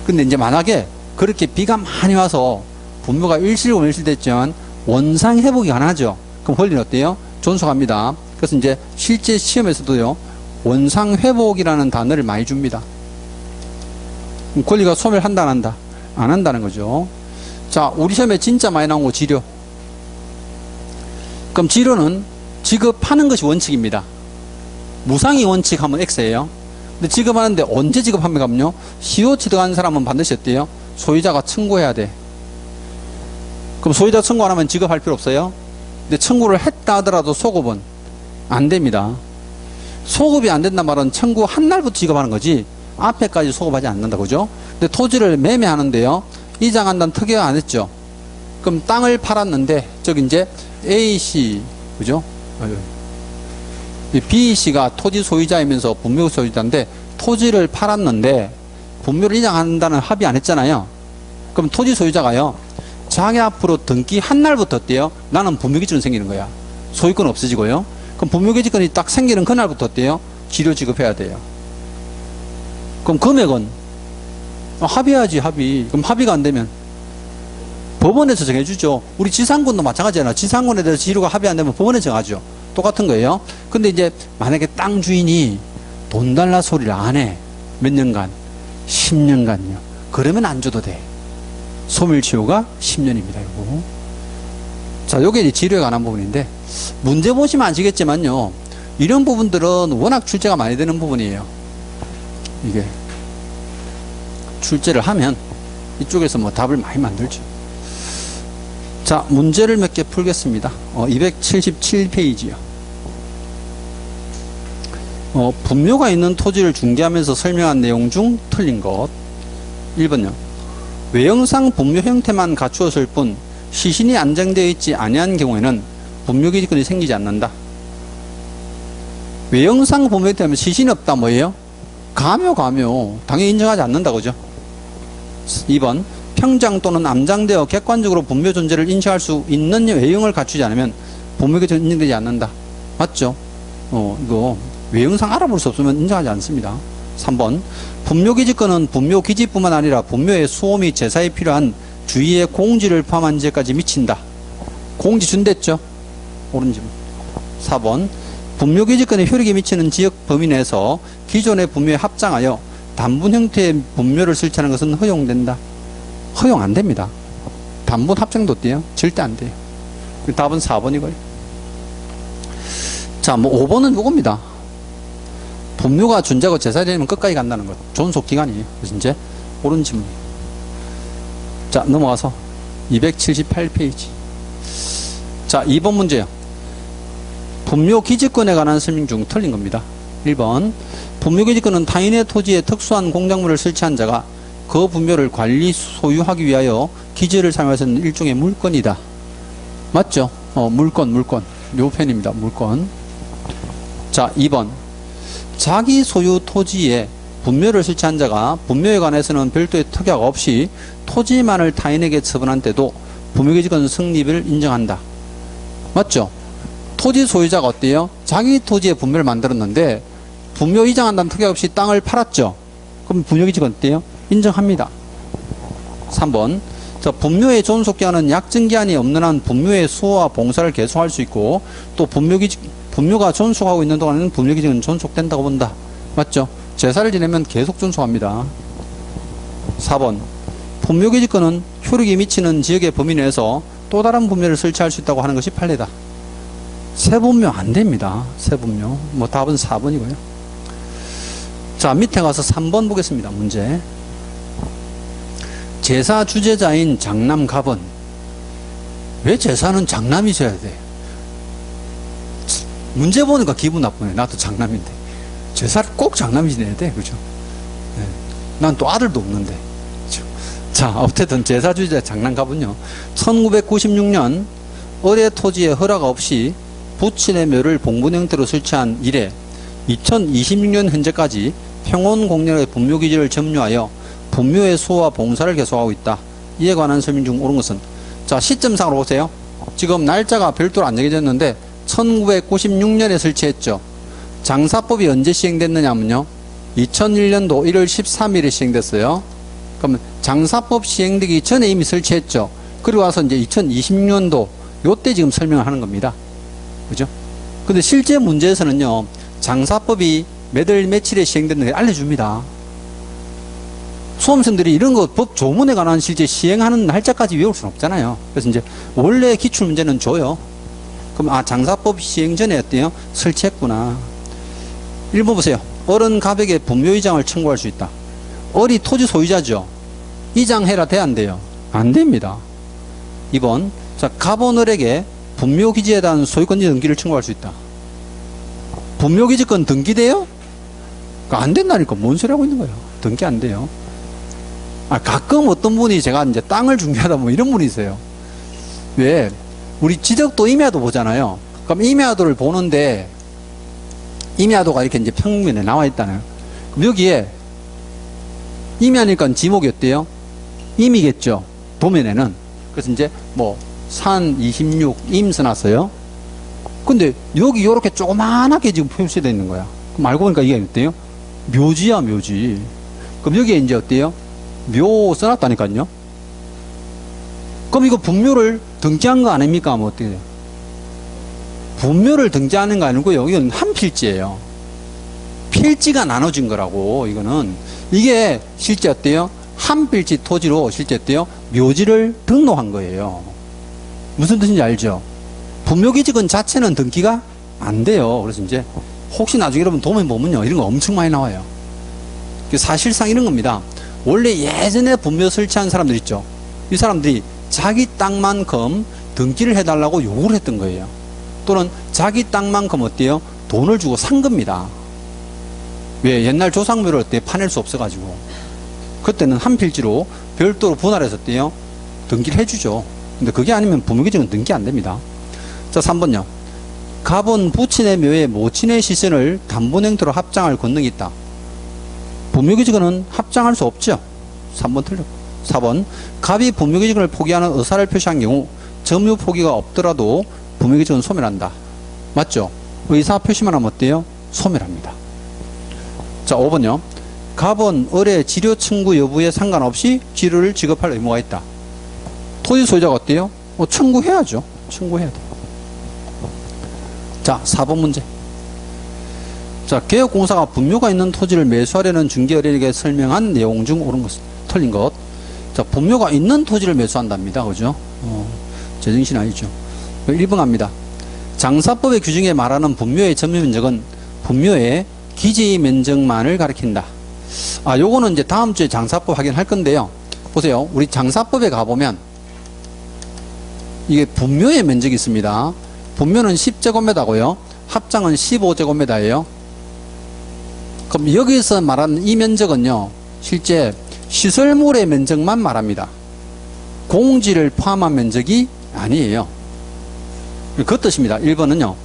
근데 이제 만약에 그렇게 비가 많이 와서 분묘가 일시로 멸실됐지만 원상 회복이 가능하죠. 그럼 권리는 어때요? 존속합니다. 그래서 이제 실제 시험에서도요, 원상 회복이라는 단어를 많이 줍니다. 그럼 권리가 소멸한다 안 한다? 안 한다는 거죠. 자, 우리 시험에 진짜 많이 나온 거 지료. 그럼 지료는 지급하는 것이 원칙입니다. 무상이 원칙 하면 X예요. 근데 지급하는데 언제 지급합니까? 하면요, 시효 취득한 사람은 반드시 어때요? 소유자가 청구해야 돼. 그럼 소유자 청구 안 하면 지급할 필요 없어요? 근데 청구를 했다 하더라도 소급은 안 됩니다. 소급이 안 된단 말은 청구한 날부터 지급하는 거지 앞에까지 소급하지 않는다, 그죠? 근데 토지를 매매하는데요, 이장한다는 특약 안 했죠? 그럼 땅을 팔았는데 저기 이제 A씨, 그죠? B씨가 토지 소유자이면서 분묘 소유자인데 토지를 팔았는데 분묘를 이장한다는 합의 안 했잖아요. 그럼 토지 소유자가요, 자기 앞으로 등기 한 날부터 어때요? 나는 분묘기지권 생기는 거야. 소유권 없어지고요. 그럼 분묘기지권이 딱 생기는 그날부터 어때요? 지료 지급해야 돼요. 그럼 금액은 합의해야지, 합의. 그럼 합의가 안 되면 법원에서 정해주죠. 우리 지상권도 마찬가지잖아. 지상권에 대해서 지료가 합의 안 되면 법원에 정하죠. 똑같은 거예요. 근데 이제 만약에 땅 주인이 돈 달라 소리를 안 해. 몇 년간? 10년간요. 그러면 안 줘도 돼. 소멸치유가 10년입니다. 이거. 자, 요게 이제 지료에 관한 부분인데, 문제 보시면 아시겠지만요, 이런 부분들은 워낙 출제가 많이 되는 부분이에요. 이게 출제를 하면 이쪽에서 뭐 답을 많이 만들죠. 자, 문제를 몇 개 풀겠습니다. 277페이지요. 분묘가 있는 토지를 중개하면서 설명한 내용 중 틀린 것. 1번요. 외형상 분묘 형태만 갖추었을 뿐 시신이 안정되어 있지 아니한 경우에는 분묘기지권이 생기지 않는다. 외형상 분묘 형태면 시신이 없다 뭐예요? 가묘. 당연히 인정하지 않는다 그죠? 2번. 평장 또는 암장되어 객관적으로 분묘 존재를 인식할 수 있는 외형을 갖추지 않으면 분묘기지권이 인정되지 않는다. 맞죠? 이거 외형상 알아볼 수 없으면 인정하지 않습니다. 3번. 분묘기지권은 분묘기지뿐만 아니라 분묘의 수호 및 제사에 필요한 주위의 공지를 포함한 지역까지 미친다. 공지 준댔죠? 옳은 질문. 4번. 분묘기지권의 효력이 미치는 지역 범위 내에서 기존의 분묘에 합장하여 단분 형태의 분묘를 설치하는 것은 허용된다. 허용 안 됩니다. 단분 합장도 어때요? 절대 안 돼요. 답은 4번이고요. 자, 5번은 이겁니다. 분묘가 존재하고 제사되면 끝까지 간다는 것. 존속 기간이에요. 그래서 이제 옳은 질문. 자, 넘어가서 278페이지. 자, 2번 문제요. 분묘 기지권에 관한 설명 중 틀린 겁니다. 1번. 분묘 기지권은 타인의 토지에 특수한 공작물을 설치한 자가 그 분묘를 관리 소유하기 위하여 기지를 사용할 수 있는 일종의 물건이다. 맞죠? 물건. 요 편입니다. 물건. 자, 2번. 자기 소유 토지에 분묘를 설치한 자가 분묘에 관해서는 별도의 특약 없이 토지만을 타인에게 처분한 때도 분묘기지권 성립을 인정한다. 맞죠? 토지 소유자가 어때요? 자기 토지에 분묘를 만들었는데 분묘 이장한다는 특약 없이 땅을 팔았죠? 그럼 분묘기지권 어때요? 인정합니다. 3번. 자, 분묘의 존속기한은 약정기한이 없는 한 분묘의 수호와 봉사를 계속할 수 있고 또 분묘가 존속하고 있는 동안에는 분묘기지권은 존속된다고 본다. 맞죠? 제사를 지내면 계속 존속합니다. 4번. 분묘기지권은 효력이 미치는 지역의 범위 내에서 또 다른 분묘를 설치할 수 있다고 하는 것이 판례다. 세분묘 안 됩니다. 세분묘. 답은 4번이고요. 자, 밑에 가서 3번 보겠습니다. 문제. 제사 주재자인 장남갑은 왜 제사는 장남이 져야 돼? 문제 보니까 기분 나쁘네. 나도 장남인데. 제사를 꼭 장남이 지내야 돼. 그죠? 네. 난 또 아들도 없는데. 그죠? 자, 어쨌든 제사 주재자 장남갑은요. 1996년 을의 토지에 허락 없이 부친의 묘를 봉분 형태로 설치한 이래 2026년 현재까지 평온공략의 분묘기지를 점유하여 분묘의 수호와 봉사를 계속하고 있다. 이에 관한 설명 중 옳은 것은? 자, 시점상으로 보세요. 지금 날짜가 별도로 안 정해졌는데 1996년에 설치했죠. 장사법이 언제 시행됐느냐면요. 2001년도 1월 13일에 시행됐어요. 그러면 장사법 시행되기 전에 이미 설치했죠. 그리고 와서 이제 2026년도 요때 지금 설명을 하는 겁니다. 그죠? 근데 실제 문제에서는요. 장사법이 몇 월 며칠에 시행됐는지 알려줍니다. 수험생들이 이런 거 법 조문에 관한 실제 시행하는 날짜까지 외울 수는 없잖아요. 그래서 이제 원래 기출문제는 줘요. 그럼 장사법 시행 전에 어때요? 설치했구나. 1번 보세요. 을은 갑에게 분묘이장을 청구할 수 있다. 을이 토지 소유자죠. 이장해라 돼 안 돼요? 안 됩니다. 2번. 자, 갑은 을에게 분묘기지에 대한 소유권 등기를 청구할 수 있다. 분묘기지권 등기돼요? 안 된다니까 뭔 소리 하고 있는 거예요. 등기 안 돼요. 가끔 어떤 분이 제가 이제 땅을 중개하다 뭐 이런 분이 있어요. 왜? 우리 지적도 임야도 보잖아요. 그럼 임야도를 보는데 임야도가 이렇게 이제 평면에 나와 있다네요. 그럼 여기에 임야니까 지목이 어때요? 임이겠죠. 도면에는. 그래서 이제 산 26 임 써놨어요. 근데 여기 요렇게 조그만하게 지금 표시되어 있는 거야. 그럼 알고 보니까 이게 어때요? 묘지야, 묘지. 그럼 여기에 이제 어때요? 묘 써놨다니까요. 그럼 이거 분묘를 등기한 거 아닙니까? 하면 어떻게 돼요? 분묘를 등기하는 거 아니고요. 이건 한 필지예요. 필지가 나눠진 거라고. 이거는 이게 실제 어때요? 한 필지 토지로 실제 어때요? 묘지를 등록한 거예요. 무슨 뜻인지 알죠? 분묘기지권 자체는 등기가 안 돼요. 그래서 이제 혹시 나중에 여러분 도면 보면요 이런 거 엄청 많이 나와요. 사실상 이런 겁니다. 원래 예전에 분묘 설치한 사람들 있죠. 이 사람들이 자기 땅만큼 등기를 해달라고 요구를 했던 거예요. 또는 자기 땅만큼 어때요? 돈을 주고 산 겁니다. 왜? 옛날 조상묘를 어때? 파낼 수 없어가지고. 그때는 한 필지로 별도로 분할해서 어때요? 등기를 해주죠. 근데 그게 아니면 분묘기증은 등기 안 됩니다. 자, 3번요. 갑은 부친의 묘에 모친의 시선을 담보 행태로 합장할 권능이 있다. 분묘기증은 합장할 수 없죠. 3번 틀렸고. 4번. 갑이 분묘기증을 포기하는 의사를 표시한 경우 점유 포기가 없더라도 분묘기증은 소멸한다. 맞죠? 의사 표시만 하면 어때요? 소멸합니다. 자, 5번요. 갑은 을의 지료 청구 여부에 상관없이 지료를 지급할 의무가 있다. 토지 소유자가 어때요? 청구해야죠. 청구해야 돼. 자, 4번 문제. 자, 개혁공사가 분묘가 있는 토지를 매수하려는 중개어린이에게 설명한 내용 중 옳은 것, 틀린 것. 자, 분묘가 있는 토지를 매수한답니다. 그죠? 제정신 아니죠. 1번 갑니다. 장사법의 규정에 말하는 분묘의 점유면적은 분묘의 기지 면적만을 가리킨다. 아, 요거는 이제 다음 주에 장사법 확인할 건데요. 보세요. 우리 장사법에 가보면 이게 분묘의 면적이 있습니다. 분묘는 10제곱미터고요. 합장은 15제곱미터예요. 그럼 여기서 말하는 이 면적은요, 실제 시설물의 면적만 말합니다. 공지를 포함한 면적이 아니에요. 그 뜻입니다. 1번은요,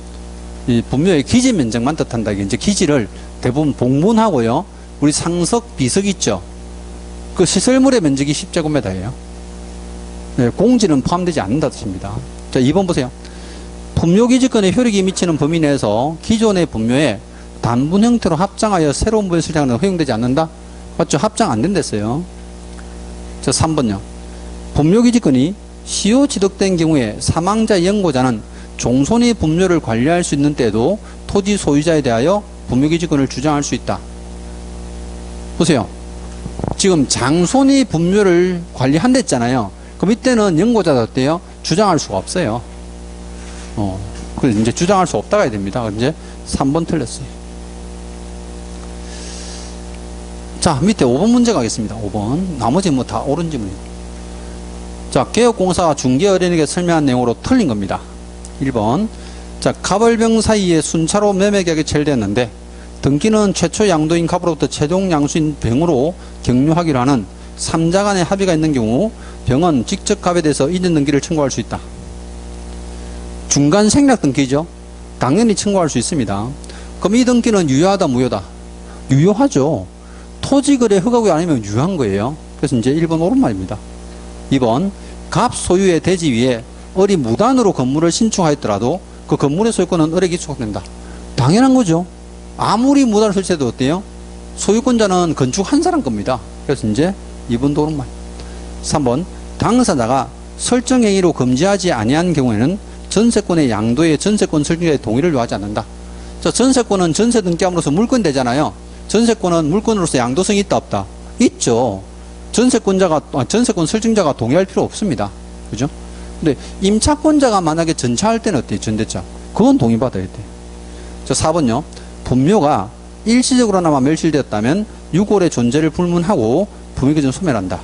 이 분묘의 기지 면적만 뜻한다. 이게 이제 기지를 대부분 봉문하고요, 우리 상석, 비석 있죠. 그 시설물의 면적이 10제곱미터예요. 네, 공지는 포함되지 않는다 뜻입니다. 자, 2번 보세요. 분묘기지권의 효력이 미치는 범위 내에서 기존의 분묘에 단분 형태로 합장하여 새로운 분묘 수량은 허용되지 않는다? 맞죠? 합장 안 된댔어요. 자, 3번요. 분묘기지권이 시효 지득된 경우에 사망자 영고자는 종손이 분묘를 관리할 수 있는 때에도 토지 소유자에 대하여 분묘기지권을 주장할 수 있다. 보세요. 지금 장손이 분묘를 관리한댔잖아요. 그럼 이때는 영고자가 어때요? 주장할 수가 없어요. 그래서 이제 주장할 수 없다가 해야 됩니다. 이제 3번 틀렸어요. 자, 밑에 5번 문제 가겠습니다. 5번. 나머지 뭐 다 옳은 지문이고. 자, 개혁공사가 중개어린에게 설명한 내용으로 틀린 겁니다. 1번. 자, 갑을병 사이에 순차로 매매계약이 체결됐는데 등기는 최초 양도인 갑으로부터 최종 양수인 병으로 경유하기로 하는 3자 간의 합의가 있는 경우 병은 직접 갑에 대해서 이전 등기를 청구할 수 있다. 중간 생략 등기죠. 당연히 청구할 수 있습니다. 그럼 이 등기는 유효하다, 무효다? 유효하죠. 토지거래 허가구이 아니면 유효한 거예요. 그래서 이제 1번 옳은 말입니다. 2번. 갑 소유의 대지 위에 을이 무단으로 건물을 신축하였더라도 그 건물의 소유권은 을에게 소속된다. 당연한 거죠. 아무리 무단을 설치해도 어때요? 소유권자는 건축한 사람 겁니다. 그래서 이제 2번도 옳은 말. 3번. 당사자가 설정행위로 금지하지 아니한 경우에는 전세권의 양도에 전세권 설정자의 동의를 요하지 않는다. 자, 전세권은 전세 등기함으로써 물권 되잖아요. 전세권은 물권으로서 양도성이 있다, 없다? 있죠. 전세권 설정자가 동의할 필요 없습니다. 그죠? 근데 임차권자가 만약에 전차할 때는 어때요? 전대차. 그건 동의받아야 돼. 자, 4번요. 분묘가 일시적으로나마 멸실되었다면 6월의 존재를 불문하고 분묘기준을 소멸한다.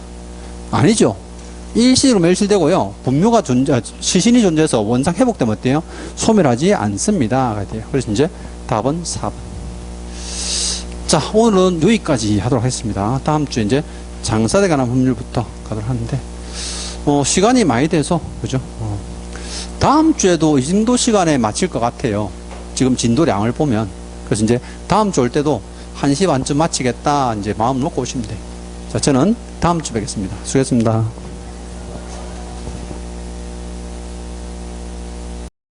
아니죠. 일시적으로 멸실되고요. 분묘가 시신이 존재해서 원상 회복되면 어때요? 소멸하지 않습니다. 그래서 이제 답은 4번. 자, 오늘은 여기까지 하도록 하겠습니다. 다음 주에 이제 장사에 관한 법률부터 가도록 하는데, 시간이 많이 돼서, 그죠? 다음 주에도 이 정도 시간에 마칠 것 같아요. 지금 진도량을 보면. 그래서 이제 다음 주 올 때도 1시 반쯤 마치겠다, 이제 마음 놓고 오시면 돼요. 자, 저는 다음 주 뵙겠습니다. 수고했습니다.